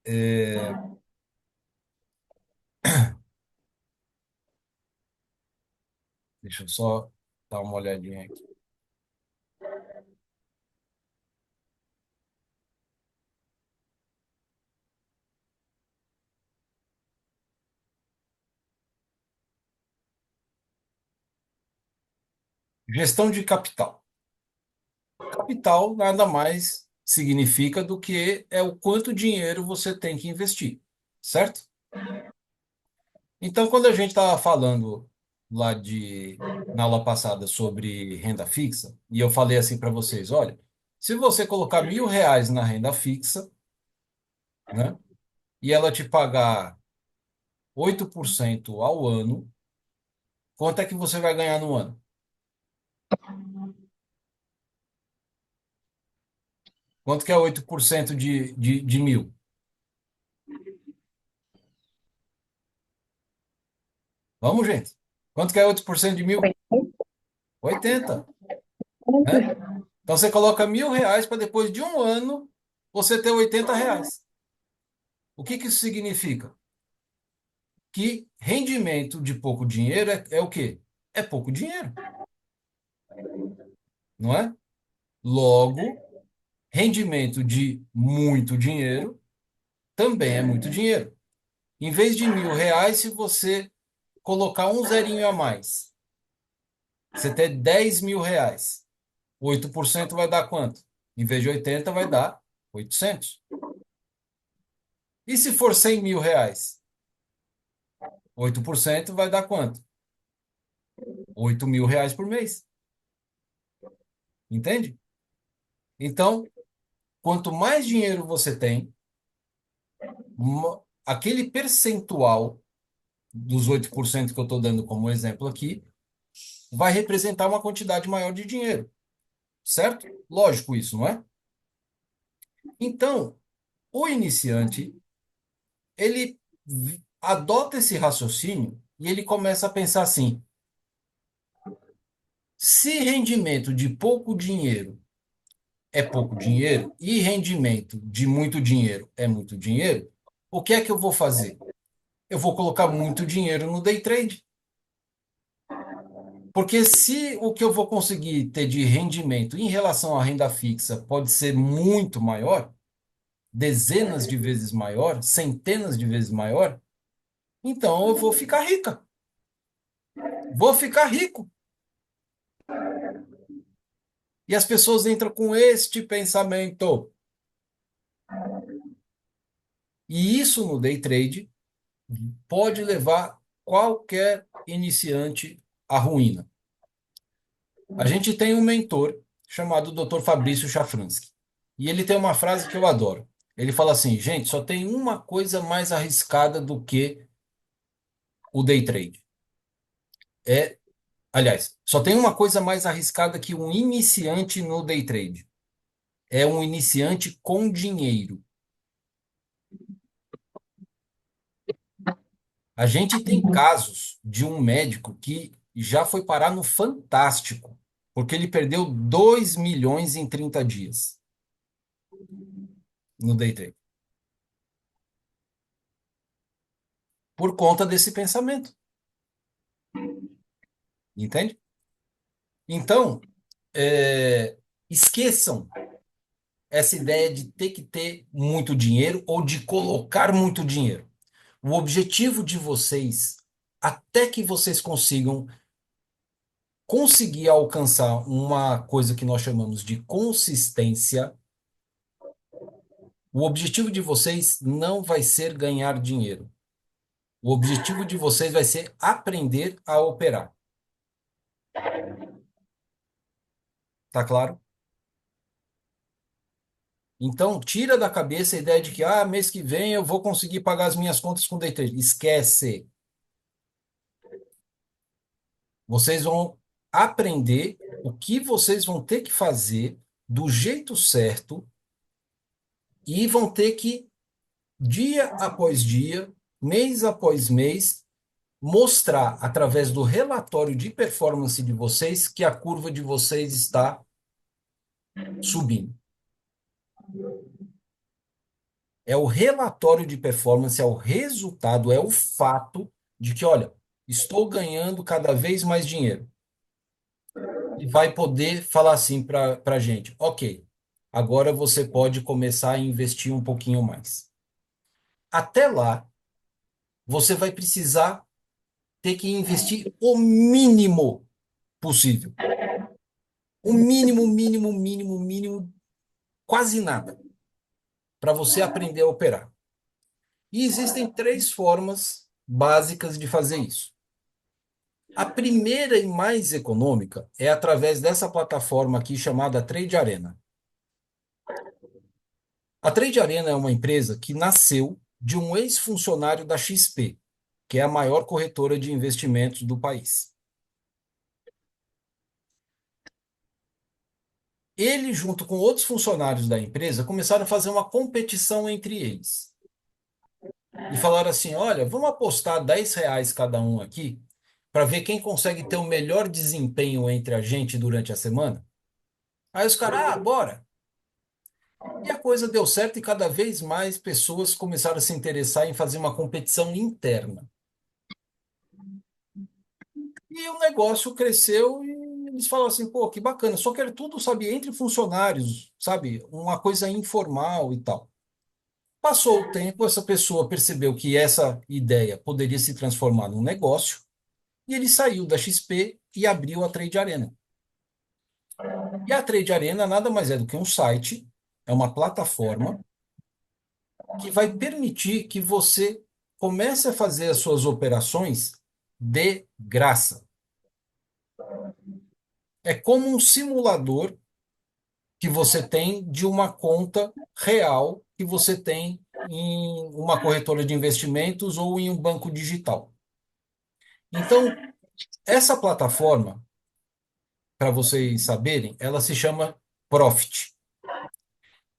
É, deixa eu só dar uma olhadinha aqui. Gestão de capital. Capital nada mais significa do que é o quanto dinheiro você tem que investir, certo? Então, quando a gente estava falando lá na aula passada sobre renda fixa, e eu falei assim para vocês, olha, se você colocar R$ 1.000 na renda fixa, né, e ela te pagar 8% ao ano, quanto é que você vai ganhar no ano? Quanto que é 8% de 1.000? Vamos, gente. Quanto que é 8% de 1.000? 80, né? Então você coloca R$ 1.000 para depois de um ano você ter R$ 80. O que que isso significa? Que rendimento de pouco dinheiro é o quê? É pouco dinheiro, não é? Logo, rendimento de muito dinheiro também é muito dinheiro. Em vez de R$ 1.000, se você colocar um zerinho a mais, você ter R$ 10.000, 8% vai dar quanto? Em vez de 80, vai dar 800. E se for R$ 100.000, 8% vai dar quanto? R$ 8.000 por mês. Entende? Então, quanto mais dinheiro você tem, aquele percentual dos 8% que eu estou dando como exemplo aqui, vai representar uma quantidade maior de dinheiro. Certo? Lógico isso, não é? Então, o iniciante, ele adota esse raciocínio e ele começa a pensar assim: se rendimento de pouco dinheiro é pouco dinheiro e rendimento de muito dinheiro é muito dinheiro, o que é que eu vou fazer? Eu vou colocar muito dinheiro no day trade. Porque se o que eu vou conseguir ter de rendimento em relação à renda fixa pode ser muito maior, dezenas de vezes maior, centenas de vezes maior, então eu vou ficar rica. Vou ficar rico. E as pessoas entram com este pensamento. E isso no day trade pode levar qualquer iniciante à ruína. A gente tem um mentor chamado Dr. Fabrício Chafransky. E ele tem uma frase que eu adoro. Ele fala assim, gente, só tem uma coisa mais arriscada do que o day trade. É, aliás, só tem uma coisa mais arriscada que um iniciante no day trade. É um iniciante com dinheiro. A gente tem casos de um médico que já foi parar no Fantástico porque ele perdeu 2 milhões em 30 dias no day trade, por conta desse pensamento, entende? Então, esqueçam essa ideia de ter que ter muito dinheiro ou de colocar muito dinheiro. O objetivo de vocês, até que vocês conseguir alcançar uma coisa que nós chamamos de consistência, o objetivo de vocês não vai ser ganhar dinheiro. O objetivo de vocês vai ser aprender a operar. Tá claro? Então, tira da cabeça a ideia de que, mês que vem eu vou conseguir pagar as minhas contas com day trade. Esquece. Vocês vão aprender o que vocês vão ter que fazer do jeito certo e vão ter que, dia após dia, mês após mês, mostrar através do relatório de performance de vocês que a curva de vocês está subindo. É o relatório de performance, é o resultado, é o fato de que, olha, estou ganhando cada vez mais dinheiro. E vai poder falar assim para a gente, ok, agora você pode começar a investir um pouquinho mais. Até lá, você vai precisar ter que investir o mínimo possível. O mínimo, mínimo, mínimo, mínimo, quase nada, para você aprender a operar. E existem 3 formas básicas de fazer isso. A primeira e mais econômica é através dessa plataforma aqui chamada Trade Arena. A Trade Arena é uma empresa que nasceu de um ex-funcionário da XP, que é a maior corretora de investimentos do país. Ele, junto com outros funcionários da empresa, começaram a fazer uma competição entre eles. E falaram assim, olha, vamos apostar R$ 10 cada um aqui para ver quem consegue ter o melhor desempenho entre a gente durante a semana. Aí os caras, bora. E a coisa deu certo e cada vez mais pessoas começaram a se interessar em fazer uma competição interna. E o negócio cresceu e eles falaram assim, pô, que bacana, só que era tudo, sabe, entre funcionários, sabe, uma coisa informal e tal. Passou o tempo, essa pessoa percebeu que essa ideia poderia se transformar num negócio e ele saiu da XP e abriu a Trade Arena. E a Trade Arena nada mais é do que um site, é uma plataforma que vai permitir que você comece a fazer as suas operações de graça. É como um simulador que você tem de uma conta real que você tem em uma corretora de investimentos ou em um banco digital. Então, essa plataforma, para vocês saberem, ela se chama Profit.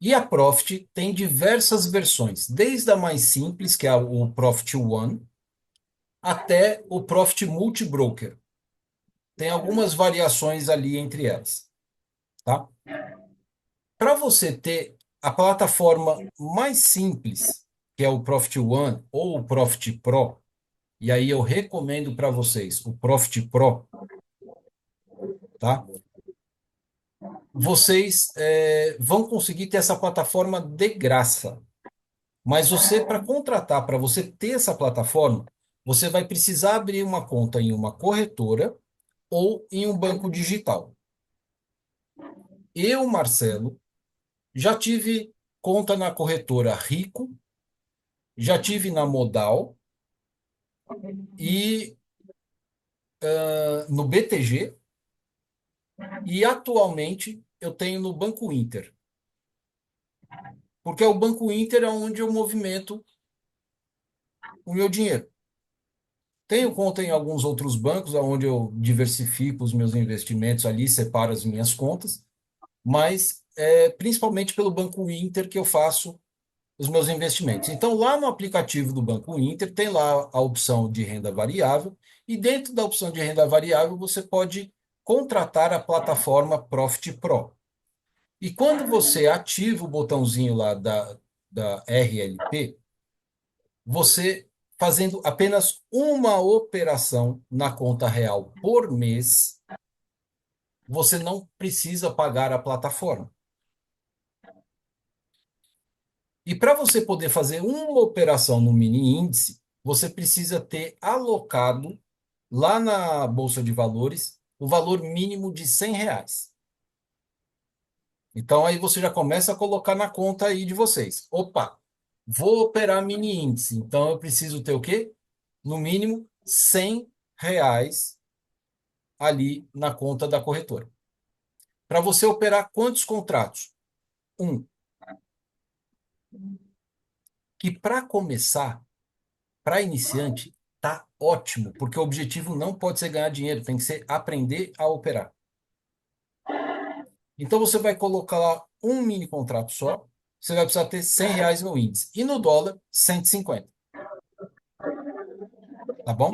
E a Profit tem diversas versões, desde a mais simples, que é o Profit One, até o Profit Multibroker. Tem algumas variações ali entre elas, tá? Para você ter a plataforma mais simples, que é o Profit One ou o Profit Pro, e aí eu recomendo para vocês o Profit Pro, tá? Vocês vão conseguir ter essa plataforma de graça. Mas você, para contratar, para você ter essa plataforma, você vai precisar abrir uma conta em uma corretora ou em um banco digital. Eu, Marcelo, já tive conta na corretora Rico, já tive na Modal e no BTG e atualmente eu tenho no Banco Inter. Porque o Banco Inter é onde eu movimento o meu dinheiro. Tenho conta em alguns outros bancos, onde eu diversifico os meus investimentos ali, separo as minhas contas, mas principalmente pelo Banco Inter que eu faço os meus investimentos. Então, lá no aplicativo do Banco Inter, tem lá a opção de renda variável, e dentro da opção de renda variável, você pode contratar a plataforma Profit Pro. E quando você ativa o botãozinho lá da RLP, você fazendo apenas uma operação na conta real por mês, você não precisa pagar a plataforma. E para você poder fazer uma operação no mini índice, você precisa ter alocado lá na Bolsa de Valores o valor mínimo de R$ 100. Então aí você já começa a colocar na conta aí de vocês. Opa, vou operar mini índice, então eu preciso ter o quê? No mínimo R$ 100 ali na conta da corretora. Para você operar quantos contratos? Um. Que para começar, para iniciante, tá ótimo, porque o objetivo não pode ser ganhar dinheiro, tem que ser aprender a operar. Então você vai colocar lá um mini contrato só, você vai precisar ter R$ 100 no índice. E no dólar, 150. Tá bom?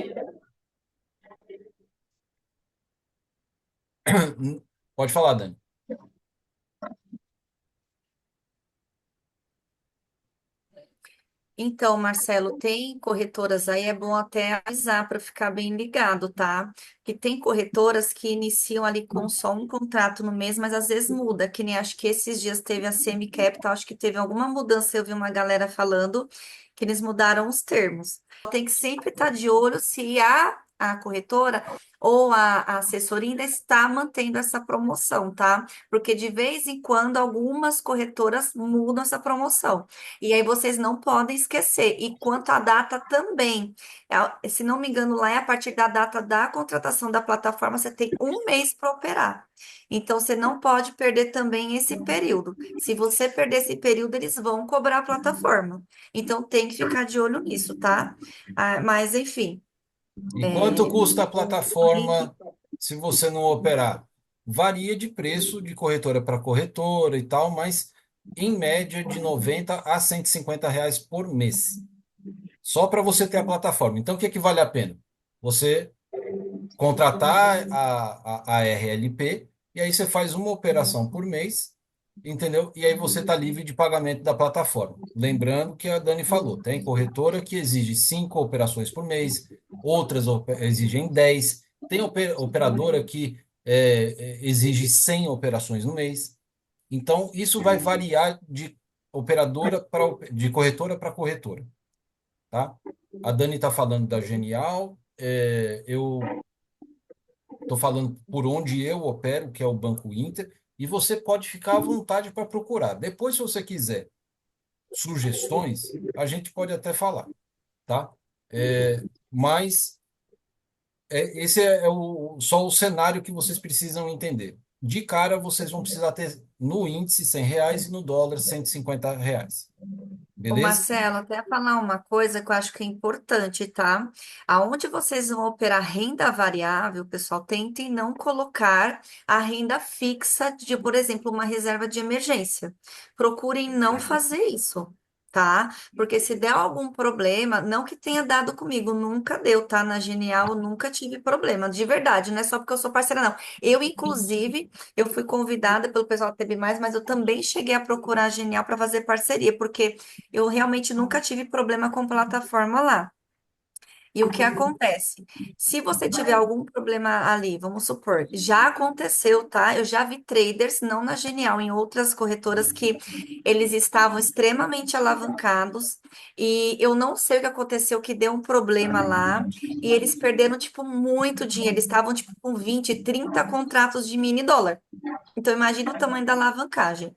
Pode falar, Dani. Então, Marcelo, tem corretoras aí, é bom até avisar para ficar bem ligado, tá? Que tem corretoras que iniciam ali com só um contrato no mês, mas às vezes muda, que nem acho que esses dias teve a Semi Capital, acho que teve alguma mudança, eu vi uma galera falando que eles mudaram os termos. Tem que sempre estar de olho se a corretora ou a assessoria ainda está mantendo essa promoção, tá? Porque de vez em quando algumas corretoras mudam essa promoção. E aí vocês não podem esquecer. E quanto à data também, se não me engano, lá é a partir da data da contratação da plataforma, você tem um mês para operar. Então você não pode perder também esse período. Se você perder esse período, eles vão cobrar a plataforma. Então tem que ficar de olho nisso, tá? Ah, mas enfim, E quanto é, custa a plataforma se você não operar? Varia de preço de corretora para corretora e tal, mas em média de R$ 90 a R$ 150 por mês. Só para você ter a plataforma. Então, o que é que vale a pena? Você contratar a RLP e aí você faz uma operação por mês, entendeu? E aí você está livre de pagamento da plataforma. Lembrando que a Dani falou, tem corretora que exige 5 operações por mês, outras exigem 10, tem operadora que exige 100 operações no mês. Então, isso vai variar de operadora de corretora para corretora, tá? A Dani está falando da Genial, eu estou falando por onde eu opero, que é o Banco Inter, e você pode ficar à vontade para procurar. Depois, se você quiser sugestões, a gente pode até falar, tá? Mas esse só o cenário que vocês precisam entender. De cara, vocês vão precisar ter no índice R$ 100 e no dólar R$ 150. Ô Beleza? Marcelo, até falar uma coisa que eu acho que é importante, tá? Aonde vocês vão operar renda variável, pessoal, tentem não colocar a renda fixa de, por exemplo, uma reserva de emergência. Procurem não fazer isso, tá? Porque se der algum problema, não que tenha dado comigo, nunca deu, tá? Na Genial, eu nunca tive problema, de verdade, não é só porque eu sou parceira, não. Eu, inclusive, eu fui convidada pelo pessoal da TB+, mas eu também cheguei a procurar a Genial para fazer parceria, porque eu realmente nunca tive problema com plataforma lá. E o que acontece? Se você tiver algum problema ali, vamos supor, já aconteceu, tá? Eu já vi traders, não na Genial, em outras corretoras que eles estavam extremamente alavancados e eu não sei o que aconteceu, que deu um problema lá e eles perderam, tipo, muito dinheiro. Eles estavam, tipo, com 20, 30 contratos de mini dólar. Então, imagina o tamanho da alavancagem.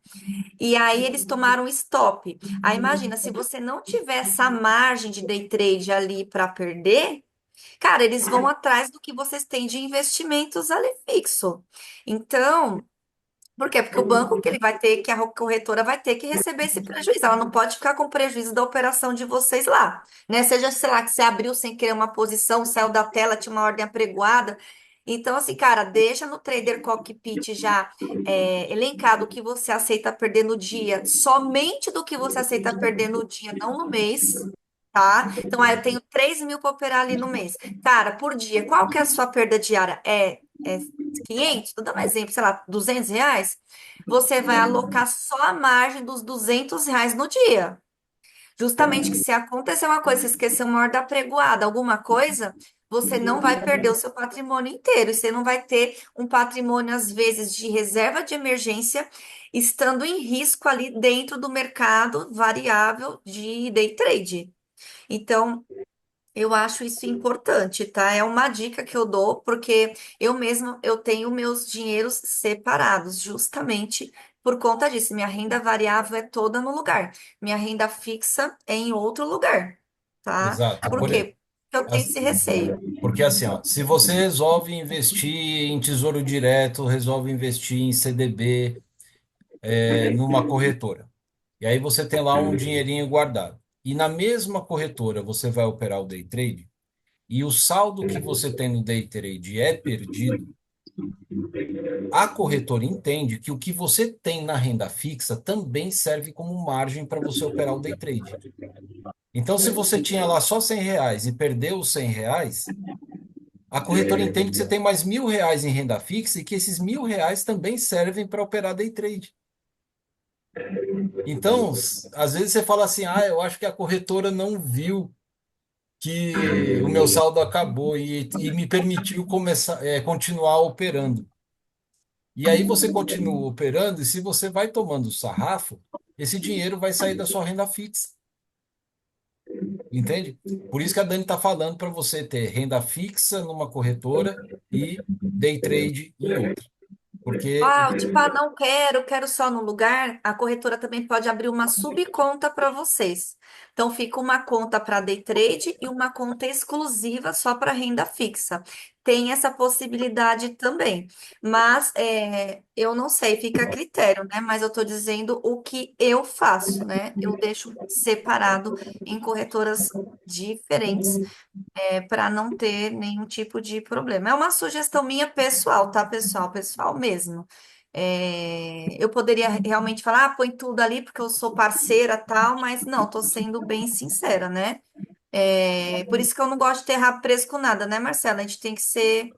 E aí eles tomaram stop. Aí imagina, se você não tiver essa margem de day trade ali para perder, cara, eles vão atrás do que vocês têm de investimentos ali fixo. Então, por quê? Porque o banco que ele vai ter, que a corretora vai ter que receber esse prejuízo. Ela não pode ficar com prejuízo da operação de vocês lá, né? Seja, sei lá, que você abriu sem querer uma posição, saiu da tela, tinha uma ordem apregoada. Então, assim, cara, deixa no Trader Cockpit já elencado o que você aceita perder no dia, somente do que você aceita perder no dia, não no mês, tá? Então, eu tenho 3 mil para operar ali no mês. Cara, por dia, qual que é a sua perda diária? É é 500, tô dando um exemplo, sei lá, R$ 200, você vai alocar só a margem dos R$ 200 no dia. Justamente que se acontecer uma coisa, você esquecer uma hora da pregoada, alguma coisa, você não vai perder o seu patrimônio inteiro. E você não vai ter um patrimônio, às vezes, de reserva de emergência, estando em risco ali dentro do mercado variável de day trade. Então, eu acho isso importante, tá? É uma dica que eu dou, porque eu mesma eu tenho meus dinheiros separados, justamente por conta disso. Minha renda variável é toda no lugar, minha renda fixa é em outro lugar, tá? Exato. Por quê? Porque eu tenho As- esse receio. Porque assim, ó, se você resolve investir em Tesouro Direto, resolve investir em CDB, numa corretora, e aí você tem lá um dinheirinho guardado, e na mesma corretora você vai operar o day trade, e o saldo que você tem no day trade é perdido, a corretora entende que o que você tem na renda fixa também serve como margem para você operar o day trade. Então, se você tinha lá só R$ 100 e perdeu os R$ 100, a corretora entende que você tem mais R$ 1.000 em renda fixa e que esses R$ 1.000 também servem para operar day trade. Então, às vezes você fala assim, eu acho que a corretora não viu que o meu saldo acabou e me permitiu começar, continuar operando. E aí você continua operando e se você vai tomando sarrafo, esse dinheiro vai sair da sua renda fixa, entende? Por isso que a Dani está falando para você ter renda fixa numa corretora e day trade em outra. Porque, Tipo, não quero, quero só no lugar. A corretora também pode abrir uma subconta para vocês. Então, fica uma conta para day trade e uma conta exclusiva só para renda fixa. Tem essa possibilidade também. Mas eu não sei, fica a critério, né? Mas eu estou dizendo o que eu faço, né? Eu deixo separado em corretoras diferentes para não ter nenhum tipo de problema. É uma sugestão minha pessoal, tá, pessoal? Pessoal mesmo. Eu poderia realmente falar, põe tudo ali porque eu sou parceira, tal, mas não, tô sendo bem sincera, né? Por isso que eu não gosto de ter rabo preso com nada, né, Marcela? A gente tem que ser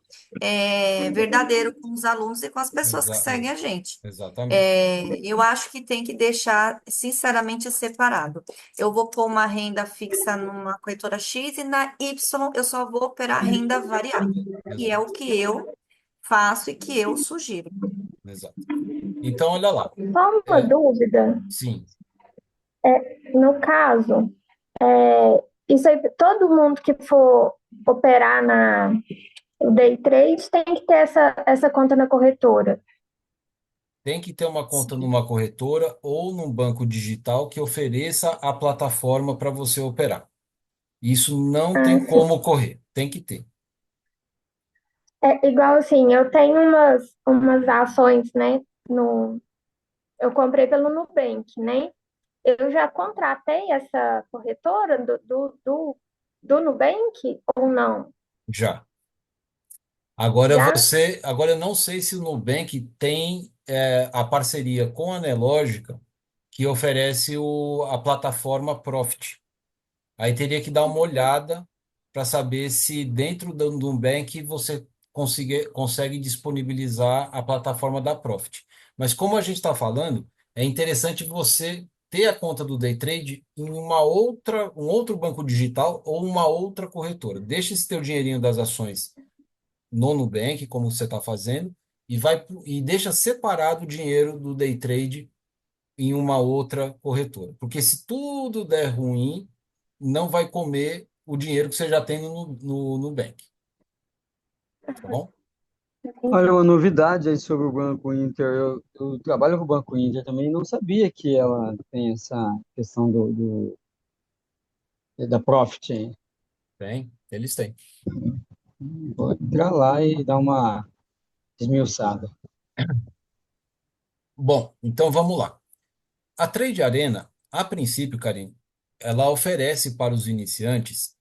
verdadeiro com os alunos e com as pessoas que exa- seguem a gente. exatamente, Eu acho que tem que deixar, sinceramente, separado. Eu vou pôr uma renda fixa numa corretora X e na Y eu só vou operar renda variável. E é exato, o que eu faço e que eu sugiro. exato. Então, olha lá. Só uma É, dúvida. sim, No caso, isso aí, todo mundo que for operar na o day trade tem que ter essa conta na corretora. tem que ter uma conta numa corretora ou num banco digital que ofereça a plataforma para você operar. Isso não Ah, tem sim. como ocorrer, tem que ter. É igual assim, eu tenho umas ações, né? No, eu comprei pelo Nubank, né? Eu já contratei essa corretora do Nubank ou não? Já. Já? Agora eu não sei se o Nubank tem a parceria com a Anelógica que oferece a plataforma Profit. Aí teria que dar uma olhada para saber se dentro do Nubank você consegue disponibilizar a plataforma da Profit. Mas como a gente está falando, é interessante você ter a conta do Day Trade em um outro banco digital ou uma outra corretora. Deixa esse teu dinheirinho das ações no Nubank, como você está fazendo, e deixa separado o dinheiro do Day Trade em uma outra corretora. Porque se tudo der ruim, não vai comer o dinheiro que você já tem no Nubank, tá bom? Olha, uma novidade aí sobre o Banco Inter. Eu trabalho com o Banco Inter também e não sabia que ela tem essa questão da Profit. Hein? Tem, eles têm. Vou entrar lá e dar uma esmiuçada. Bom, então vamos lá. A Trade Arena, a princípio, Karine, ela oferece para os iniciantes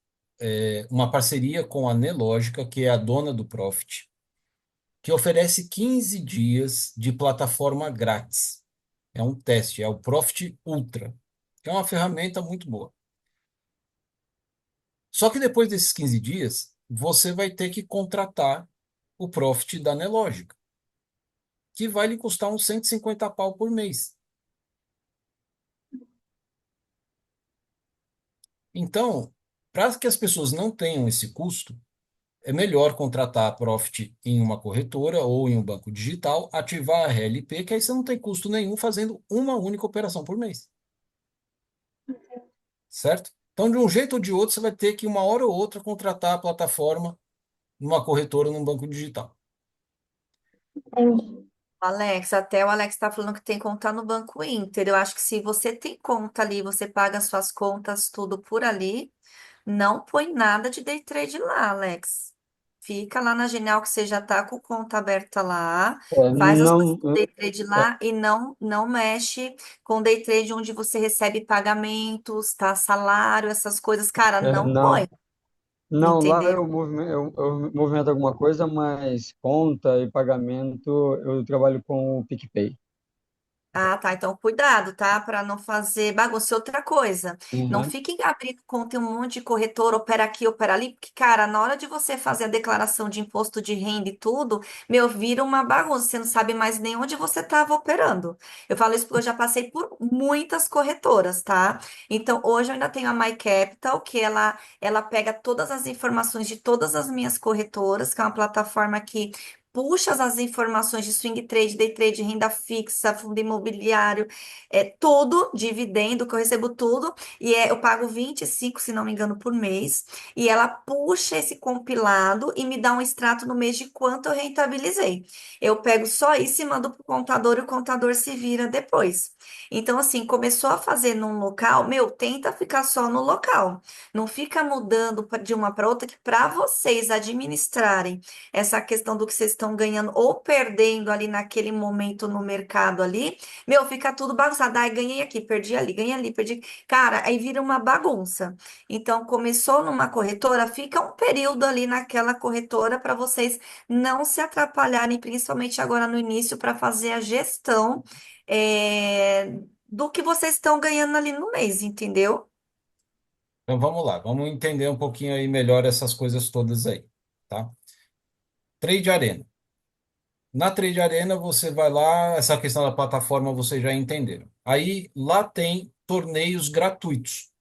uma parceria com a Nelogica, que é a dona do Profit, que oferece 15 dias de plataforma grátis. É um teste, é o Profit Ultra, que é uma ferramenta muito boa. Só que depois desses 15 dias, você vai ter que contratar o profit da Nelogica, que vai lhe custar uns 150 pau por mês. Então, para que as pessoas não tenham esse custo, é melhor contratar a Profit em uma corretora ou em um banco digital, ativar a RLP, que aí você não tem custo nenhum fazendo uma única operação por mês, certo? Então, de um jeito ou de outro, você vai ter que, uma hora ou outra, contratar a plataforma numa corretora ou num banco digital. Entendi. Alex, até o Alex está falando que tem conta no Banco Inter. Eu acho que se você tem conta ali, você paga suas contas tudo por ali, não põe nada de day trade lá, Alex. Fica lá na Genial que você já tá com conta aberta lá, faz as coisas Não, do day trade é, lá e não mexe com day trade onde você recebe pagamentos, tá? Salário, essas coisas, cara, não põe, não. Não, lá entendeu? eu movimento alguma coisa, mas conta e pagamento eu trabalho com o PicPay. Ah, tá. Então, cuidado, tá? Para não fazer bagunça. E outra coisa, não Uhum. fiquem abrindo conta em um monte de corretor, opera aqui, opera ali, porque, cara, na hora de você fazer a declaração de imposto de renda e tudo, meu, vira uma bagunça. Você não sabe mais nem onde você estava operando. Eu falo isso porque eu já passei por muitas corretoras, tá? Então, hoje eu ainda tenho a My Capital, que ela pega todas as informações de todas as minhas corretoras, que é uma plataforma que puxa as informações de swing trade, day trade, renda fixa, fundo imobiliário, tudo, dividendo, que eu recebo tudo, eu pago 25, se não me engano, por mês, e ela puxa esse compilado e me dá um extrato no mês de quanto eu rentabilizei. Eu pego só isso e mando pro contador e o contador se vira depois. Então, assim, começou a fazer num local, meu, tenta ficar só no local. Não fica mudando de uma para outra, que para vocês administrarem essa questão do que vocês estão ganhando ou perdendo ali naquele momento no mercado ali, meu, fica tudo bagunçado. Ai, ganhei aqui, perdi ali, ganhei ali, perdi. Cara, aí vira uma bagunça. Então, começou numa corretora, fica um período ali naquela corretora para vocês não se atrapalharem, principalmente agora no início, para fazer a gestão, do que vocês estão ganhando ali no mês, entendeu? Então vamos lá, vamos entender um pouquinho aí melhor essas coisas todas aí, tá? Trade Arena. Na Trade Arena você vai lá, essa questão da plataforma vocês já entenderam. Aí lá tem torneios gratuitos.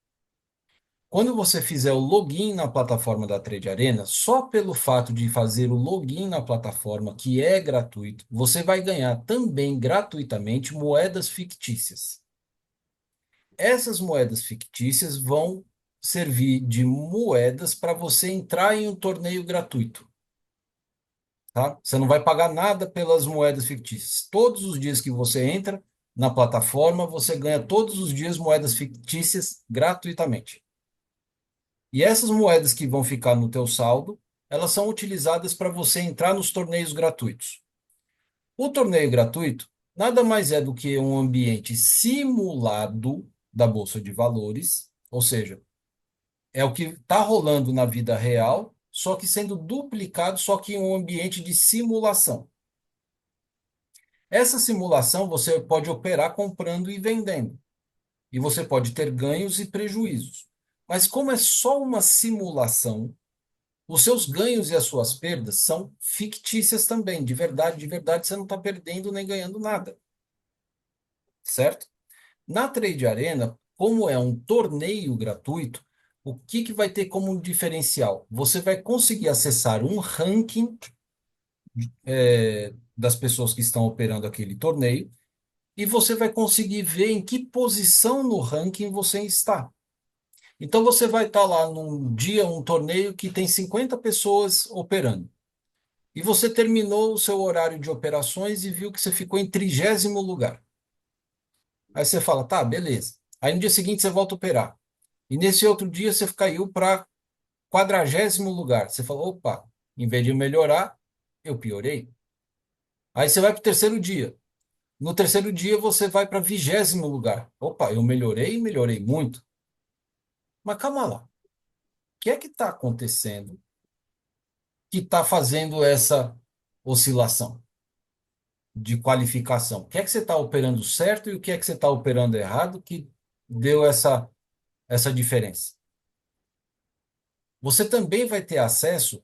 Quando você fizer o login na plataforma da Trade Arena, só pelo fato de fazer o login na plataforma, que é gratuito, você vai ganhar também gratuitamente moedas fictícias. Essas moedas fictícias vão servir de moedas para você entrar em um torneio gratuito, tá? Você não vai pagar nada pelas moedas fictícias. Todos os dias que você entra na plataforma, você ganha todos os dias moedas fictícias gratuitamente. E essas moedas que vão ficar no teu saldo, elas são utilizadas para você entrar nos torneios gratuitos. O torneio gratuito nada mais é do que um ambiente simulado da Bolsa de Valores, ou seja, é o que está rolando na vida real, só que sendo duplicado, só que em um ambiente de simulação. Essa simulação você pode operar comprando e vendendo, e você pode ter ganhos e prejuízos. Mas como é só uma simulação, os seus ganhos e as suas perdas são fictícias também. De verdade, você não está perdendo nem ganhando nada, certo? Na Trade Arena, como é um torneio gratuito, o que que vai ter como um diferencial? Você vai conseguir acessar um ranking das pessoas que estão operando aquele torneio e você vai conseguir ver em que posição no ranking você está. Então você vai estar lá num dia, um torneio que tem 50 pessoas operando. E você terminou o seu horário de operações e viu que você ficou em 30º lugar. Aí você fala, tá, beleza. Aí no dia seguinte você volta a operar. E nesse outro dia você caiu para 40º lugar. Você falou, opa, em vez de melhorar, eu piorei. Aí você vai para o terceiro dia. No terceiro dia você vai para 20º lugar. Opa, eu melhorei, melhorei muito. Mas calma lá. O que é que está acontecendo que está fazendo essa oscilação de qualificação? O que é que você está operando certo e o que é que você está operando errado que deu essa diferença? Você também vai ter acesso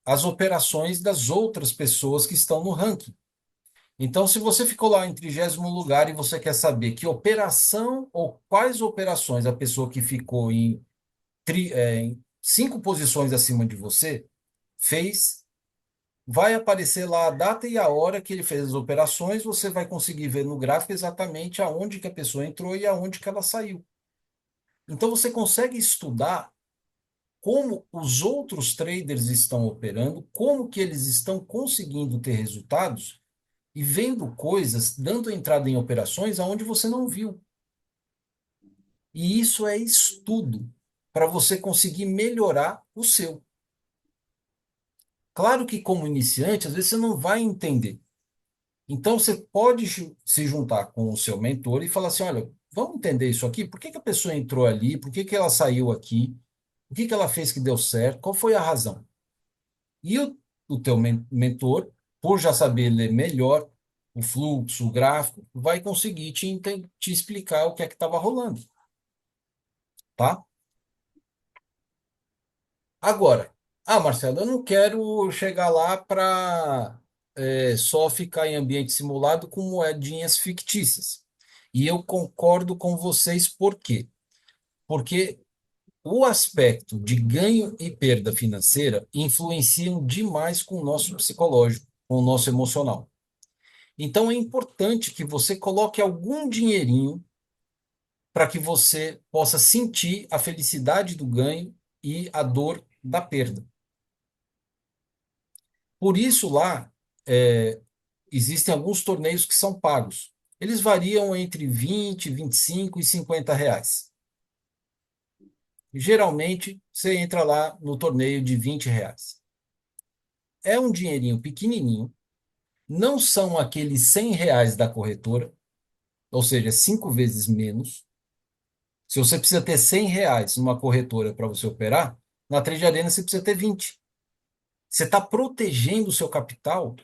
as operações das outras pessoas que estão no ranking. Então, se você ficou lá em 30º lugar e você quer saber que operação ou quais operações a pessoa que ficou em 5 posições acima de você fez, vai aparecer lá a data e a hora que ele fez as operações, você vai conseguir ver no gráfico exatamente aonde que a pessoa entrou e aonde que ela saiu. Então, você consegue estudar como os outros traders estão operando, como que eles estão conseguindo ter resultados e vendo coisas, dando entrada em operações aonde você não viu. E isso é estudo para você conseguir melhorar o seu. Claro que como iniciante, às vezes você não vai entender. Então você pode se juntar com o seu mentor e falar assim, olha, vamos entender isso aqui? Por que que a pessoa entrou ali? Por que que ela saiu aqui? O que que ela fez que deu certo? Qual foi a razão? E o teu mentor, por já saber ler melhor o fluxo, o gráfico, vai conseguir te explicar o que é que estava rolando, tá? Agora, Marcelo, eu não quero chegar lá para só ficar em ambiente simulado com moedinhas fictícias. E eu concordo com vocês, por quê? Porque o aspecto de ganho e perda financeira influenciam demais com o nosso psicológico, com o nosso emocional. Então é importante que você coloque algum dinheirinho para que você possa sentir a felicidade do ganho e a dor da perda. Por isso lá é, existem alguns torneios que são pagos. Eles variam entre 20, 25 e R$ 50. Geralmente você entra lá no torneio de R$ 20. É um dinheirinho pequenininho, não são aqueles R$ 100 da corretora, ou seja, 5 vezes menos. Se você precisa ter R$ 100 numa corretora para você operar, na Trade Arena você precisa ter 20. Você está protegendo o seu capital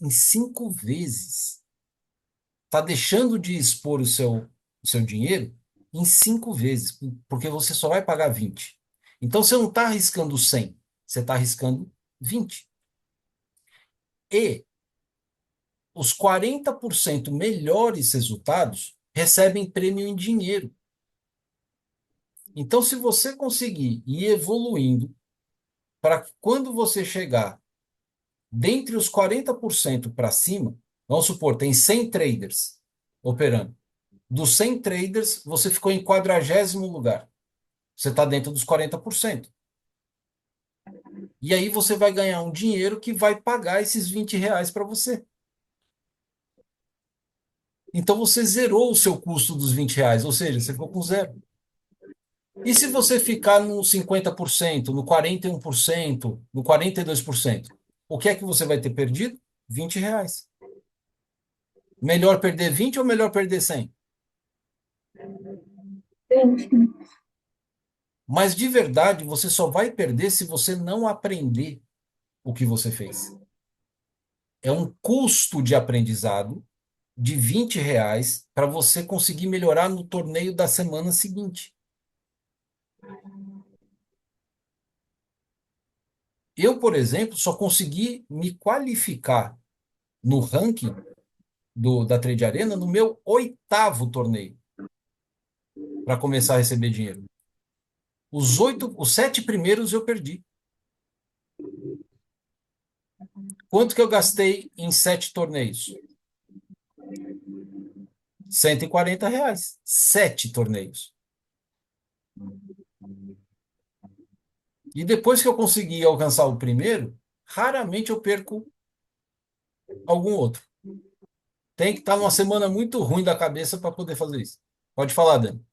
em 5 vezes. Está deixando de expor o seu dinheiro em 5 vezes, porque você só vai pagar 20. Então você não está arriscando 100, você está arriscando 20. E os 40% melhores resultados recebem prêmio em dinheiro. Então, se você conseguir ir evoluindo para que quando você chegar dentre os 40% para cima, vamos supor, tem 100 traders operando. Dos 100 traders, você ficou em 40º lugar. Você está dentro dos 40%. E aí você vai ganhar um dinheiro que vai pagar esses R$ 20 para você. Então você zerou o seu custo dos R$ 20, ou seja, você ficou com zero. E se você ficar no 50%, no 41%, no 42%, o que é que você vai ter perdido? R$ 20. Melhor perder 20 ou melhor perder 100? Sim. Mas de verdade, você só vai perder se você não aprender o que você fez. É um custo de aprendizado de R$ 20 para você conseguir melhorar no torneio da semana seguinte. Eu, por exemplo, só consegui me qualificar no ranking da Trade Arena no meu 8º torneio para começar a receber dinheiro. Os 7 primeiros eu perdi. Quanto que eu gastei em 7 torneios? R$ 140. 7 torneios. E depois que eu consegui alcançar o primeiro, raramente eu perco algum outro. Tem que estar numa semana muito ruim da cabeça para poder fazer isso. Pode falar, Dani.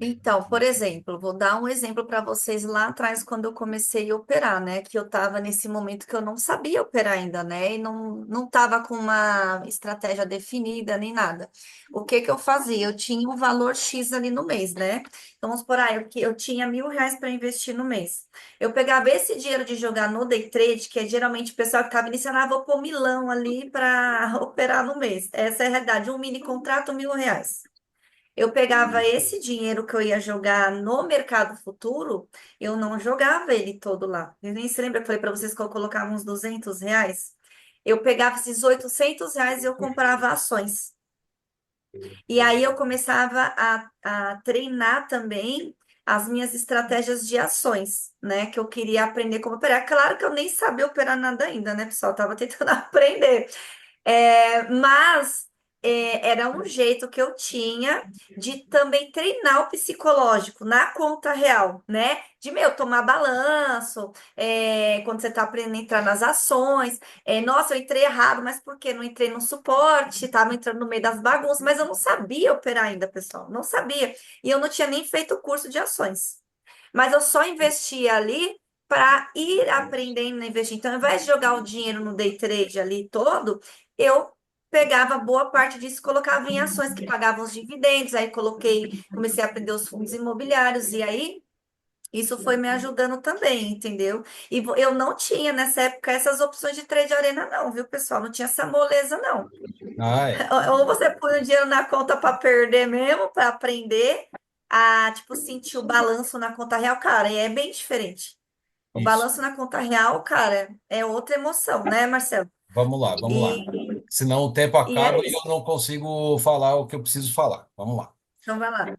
Então, por exemplo, vou dar um exemplo para vocês lá atrás, quando eu comecei a operar, né? Que eu estava nesse momento que eu não sabia operar ainda, né? E não estava com uma estratégia definida nem nada. O que que eu fazia? Eu tinha um valor X ali no mês, né? Então, vamos por aí, eu tinha R$ 1.000 para investir no mês. Eu pegava esse dinheiro de jogar no day trade, que é geralmente o pessoal que estava iniciando, vou pôr milão ali para operar no mês. Essa é a realidade, um mini contrato, R$ 1.000. Eu pegava esse dinheiro que eu ia jogar no mercado futuro, eu não jogava ele todo lá. Eu nem se lembra que eu falei para vocês que eu colocava uns R$ 200? Eu pegava esses R$ 800 e eu comprava ações. E aí eu começava a treinar também as minhas estratégias de ações, né? Que eu queria aprender como operar. Claro que eu nem sabia operar nada ainda, né, pessoal? Eu tava tentando aprender. Mas era um jeito que eu tinha de também treinar o psicológico na conta real, né? De, meu, tomar balanço, quando você tá aprendendo a entrar nas ações. Nossa, eu entrei errado, mas por quê? Não entrei no suporte, tava entrando no meio das bagunças, mas eu não sabia operar ainda, pessoal, não sabia. E eu não tinha nem feito o curso de ações. Mas eu só investia ali para ir aprendendo a investir. Então, ao invés de jogar o dinheiro no day trade ali todo, eu pegava boa parte disso e colocava em ações que pagavam os dividendos. Aí comecei a aprender os fundos imobiliários e aí isso foi me ajudando também, entendeu? E eu não tinha nessa época essas opções de trade arena não, viu, pessoal? Não tinha essa moleza não. Ah, é. Ou você põe o dinheiro na conta para perder mesmo, para aprender a, tipo, sentir o balanço na conta real, cara, e é bem diferente. O Isso. balanço na conta real, cara, é outra emoção, né, Marcelo? Vamos lá, vamos lá. E, Senão o tempo e é acaba e eu isso. não consigo falar o que eu preciso falar. Vamos lá. Então vai lá.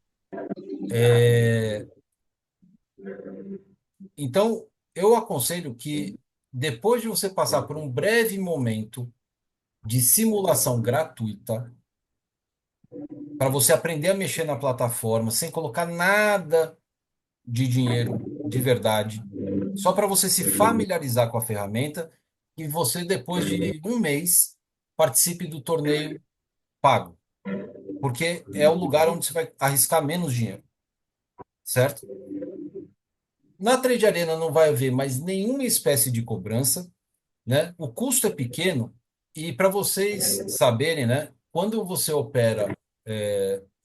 É, Então, eu aconselho que depois de você passar por um breve momento de simulação gratuita, para você aprender a mexer na plataforma sem colocar nada de dinheiro de verdade, só para você se familiarizar com a ferramenta e você, depois de um mês, participe do torneio pago, porque é o lugar onde você vai arriscar menos dinheiro, certo? Na Trade Arena não vai haver mais nenhuma espécie de cobrança, né? O custo é pequeno e para vocês saberem, né? Quando você opera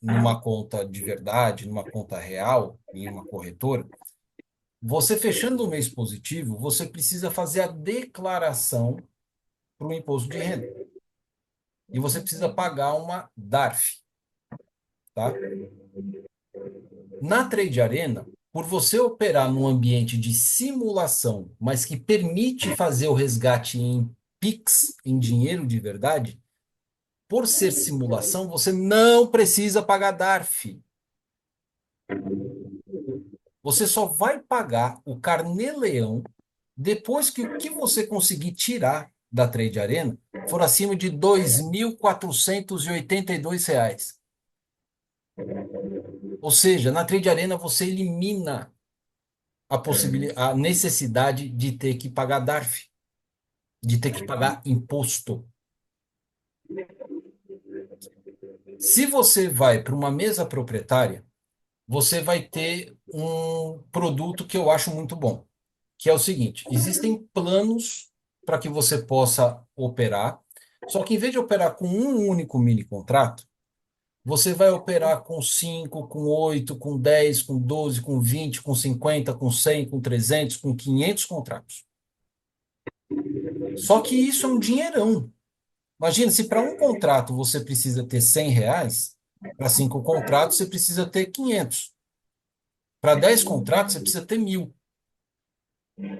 numa conta de verdade, numa conta real, em uma corretora, você fechando o mês positivo, você precisa fazer a declaração para o imposto de renda e você precisa pagar uma DARF, tá? Na Trade Arena, por você operar num ambiente de simulação, mas que permite fazer o resgate em Pix, em dinheiro de verdade, por ser simulação, você não precisa pagar DARF. Você só vai pagar o carnê-leão depois que o que você conseguir tirar da Trade Arena for acima de R$ 2.482. Ou seja, na Trade Arena você elimina a necessidade de ter que pagar DARF, de ter que pagar imposto. Se você vai para uma mesa proprietária, você vai ter um produto que eu acho muito bom, que é o seguinte: existem planos para que você possa operar, só que em vez de operar com um único mini contrato, você vai operar com 5, com 8, com 10, com 12, com 20, com 50, com 100, com 300, com 500 contratos. Só que isso é um dinheirão. Imagina, se para um contrato você precisa ter R$ 100, para 5 contratos você precisa ter 500. Para 10 contratos você precisa ter 1.000.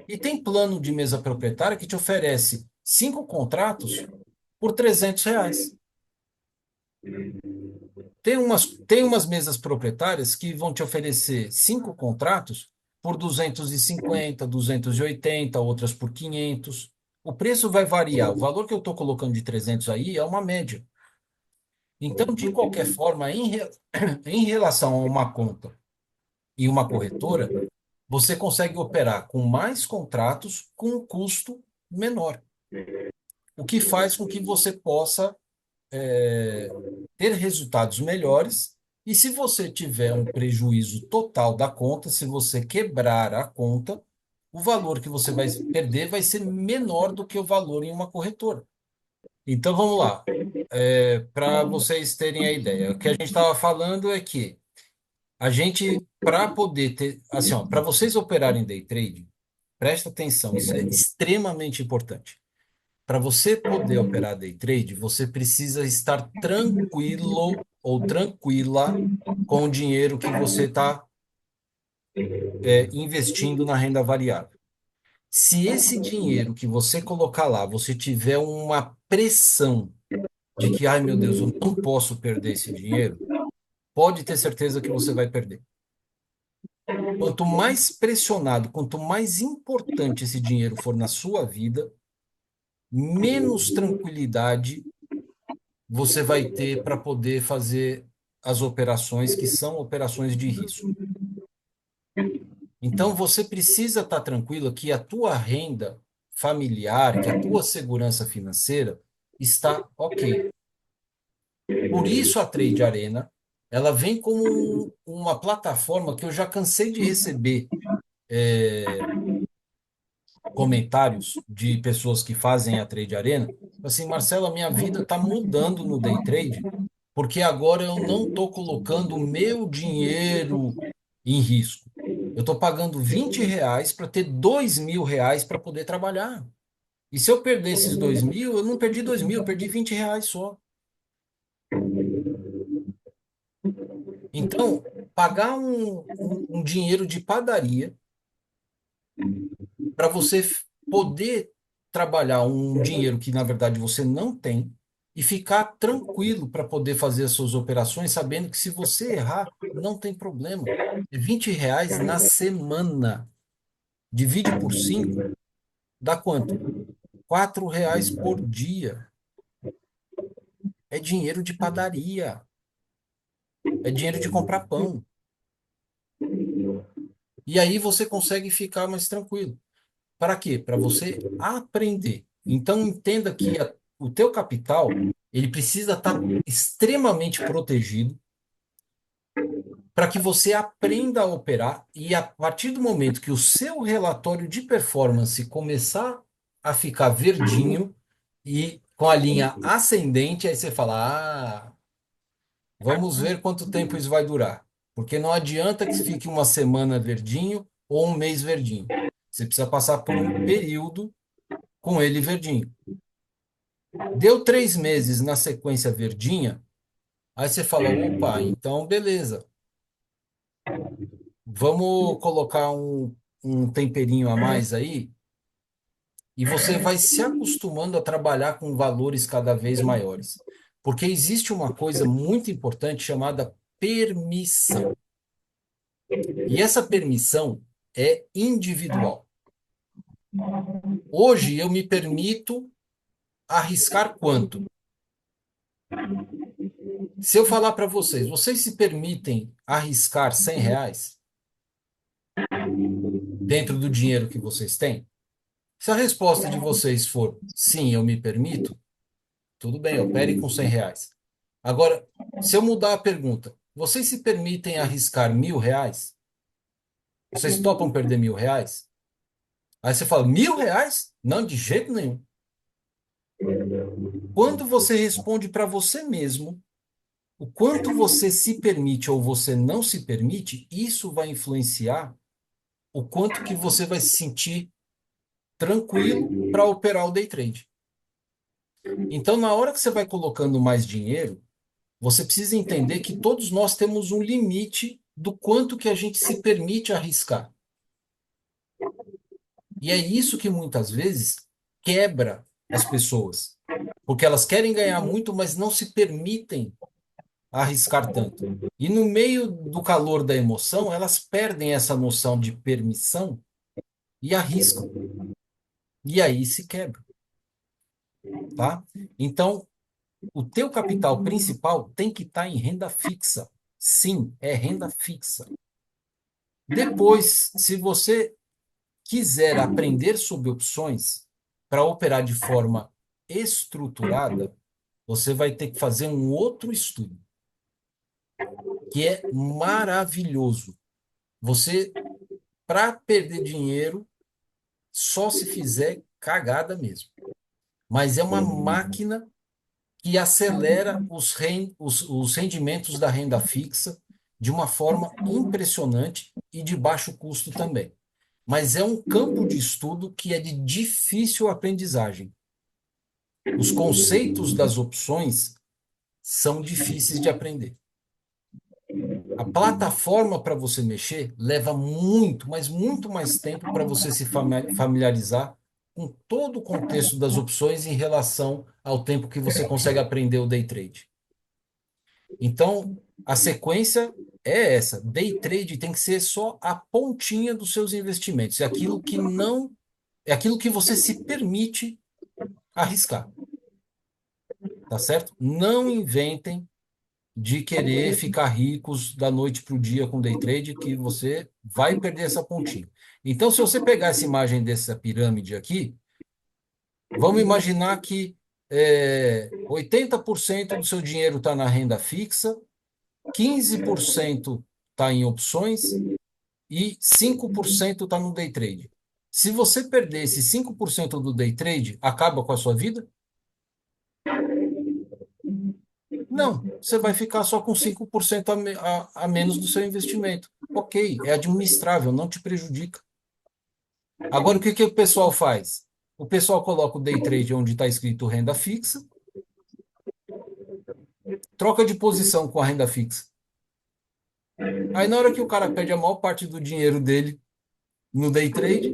E tem plano de mesa proprietária que te oferece 5 contratos por R$ 300. Tem umas mesas proprietárias que vão te oferecer 5 contratos por 250, 280, outras por 500. O preço vai variar. O valor que eu estou colocando de 300 aí é uma média. Então, de qualquer forma, em relação a uma conta e uma corretora, você consegue operar com mais contratos com um custo menor, o que faz com que você possa ter resultados melhores. E se você tiver um prejuízo total da conta, se você quebrar a conta, o valor que você vai perder vai ser menor do que o valor em uma corretora. Então vamos lá. Para vocês terem a ideia, o que a gente estava falando é que a gente, para poder ter, assim, ó, para vocês operarem day trade, presta atenção, isso é extremamente importante. Para você poder operar day trade, você precisa estar tranquilo ou tranquila com o dinheiro que você está investindo na renda variável. Se esse dinheiro que você colocar lá, você tiver uma pressão de que, ai meu Deus, eu não posso perder esse dinheiro, pode ter certeza que você vai perder. Quanto mais pressionado, quanto mais importante esse dinheiro for na sua vida, menos tranquilidade você vai ter para poder fazer as operações que são operações de risco. Então você precisa estar tranquilo que a tua renda familiar, que a tua segurança financeira está ok. Por isso a Trade Arena, ela vem como uma plataforma que eu já cansei de receber comentários de pessoas que fazem a Trade Arena, assim, Marcelo, a minha vida está mudando no day trade, porque agora eu não estou colocando o meu dinheiro em risco. Eu estou pagando R$ 20 para ter R$ 2.000 para poder trabalhar. E se eu perder esses 2.000, eu não perdi 2.000, eu perdi R$ 20 só. Então, pagar um dinheiro de padaria para você poder trabalhar um dinheiro que, na verdade, você não tem e ficar tranquilo para poder fazer as suas operações, sabendo que se você errar, não tem problema. R$ 20 na semana. Divide por 5, dá quanto? R$ 4 por dia. É dinheiro de padaria. É dinheiro de comprar pão. E aí você consegue ficar mais tranquilo. Para quê? Para você aprender. Então entenda que o teu capital, ele precisa estar extremamente protegido para que você aprenda a operar e a partir do momento que o seu relatório de performance começar a ficar verdinho e com a linha ascendente, aí você fala: "Ah, vamos ver quanto tempo isso vai durar". Porque não adianta que fique uma semana verdinho ou um mês verdinho. Você precisa passar por um período com ele verdinho. Deu 3 meses na sequência verdinha, aí você fala: opa, então beleza. Vamos colocar um temperinho a mais aí, e você vai se acostumando a trabalhar com valores cada vez maiores. Porque existe uma coisa muito importante chamada permissão. E essa permissão é individual. Hoje eu me permito arriscar quanto? Se eu falar para vocês, vocês se permitem arriscar R$ 100 dentro do dinheiro que vocês têm? Se a resposta de vocês for sim, eu me permito, tudo bem, opere com R$ 100. Agora, se eu mudar a pergunta, vocês se permitem arriscar R$ 1.000? Vocês topam perder R$ 1.000? Aí você fala, R$ 1.000? Não, de jeito nenhum. Quando você responde para você mesmo, o quanto você se permite ou você não se permite, isso vai influenciar o quanto que você vai se sentir tranquilo para operar o day trade. Então, na hora que você vai colocando mais dinheiro, você precisa entender que todos nós temos um limite do quanto que a gente se permite arriscar. E é isso que muitas vezes quebra as pessoas, porque elas querem ganhar muito, mas não se permitem arriscar tanto. E no meio do calor da emoção, elas perdem essa noção de permissão e arriscam. E aí se quebra, tá? Então, o teu capital principal tem que estar em renda fixa. Sim, é renda fixa. Depois, se você quiser aprender sobre opções para operar de forma estruturada, você vai ter que fazer um outro estudo, que é maravilhoso. Você, para perder dinheiro, só se fizer cagada mesmo. Mas é uma máquina que acelera os rendimentos da renda fixa de uma forma impressionante e de baixo custo também. Mas é um campo de estudo que é de difícil aprendizagem. Os conceitos das opções são difíceis de aprender. A plataforma para você mexer leva muito, mas muito mais tempo para você se familiarizar com todo o contexto das opções em relação ao tempo que você consegue aprender o day trade. Então, a sequência é essa. Day trade tem que ser só a pontinha dos seus investimentos. É aquilo que não, é aquilo que você se permite arriscar, tá certo? Não inventem de querer ficar ricos da noite para o dia com day trade, que você vai perder essa pontinha. Então, se você pegar essa imagem dessa pirâmide aqui, vamos imaginar que 80% do seu dinheiro está na renda fixa, 15% está em opções e 5% está no day trade. Se você perder esse 5% do day trade, acaba com a sua vida? Não, você vai ficar só com 5% a menos do seu investimento. Ok, é administrável, não te prejudica. Agora, o que que o pessoal faz? O pessoal coloca o day trade onde está escrito renda fixa, troca de posição com a renda fixa. Aí, na hora que o cara perde a maior parte do dinheiro dele no day trade,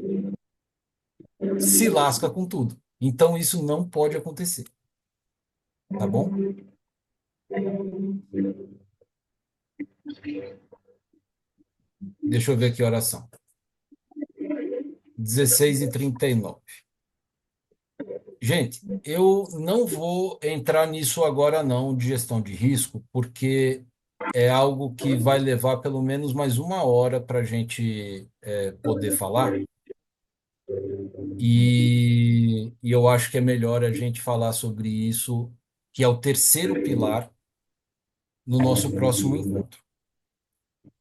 se lasca com tudo. Então, isso não pode acontecer. Tá bom? Deixa eu ver que horas são. 16h39. Gente, eu não vou entrar nisso agora não, de gestão de risco, porque é algo que vai levar pelo menos mais uma hora para a gente poder falar. E eu acho que é melhor a gente falar sobre isso, que é o terceiro pilar, no nosso próximo encontro.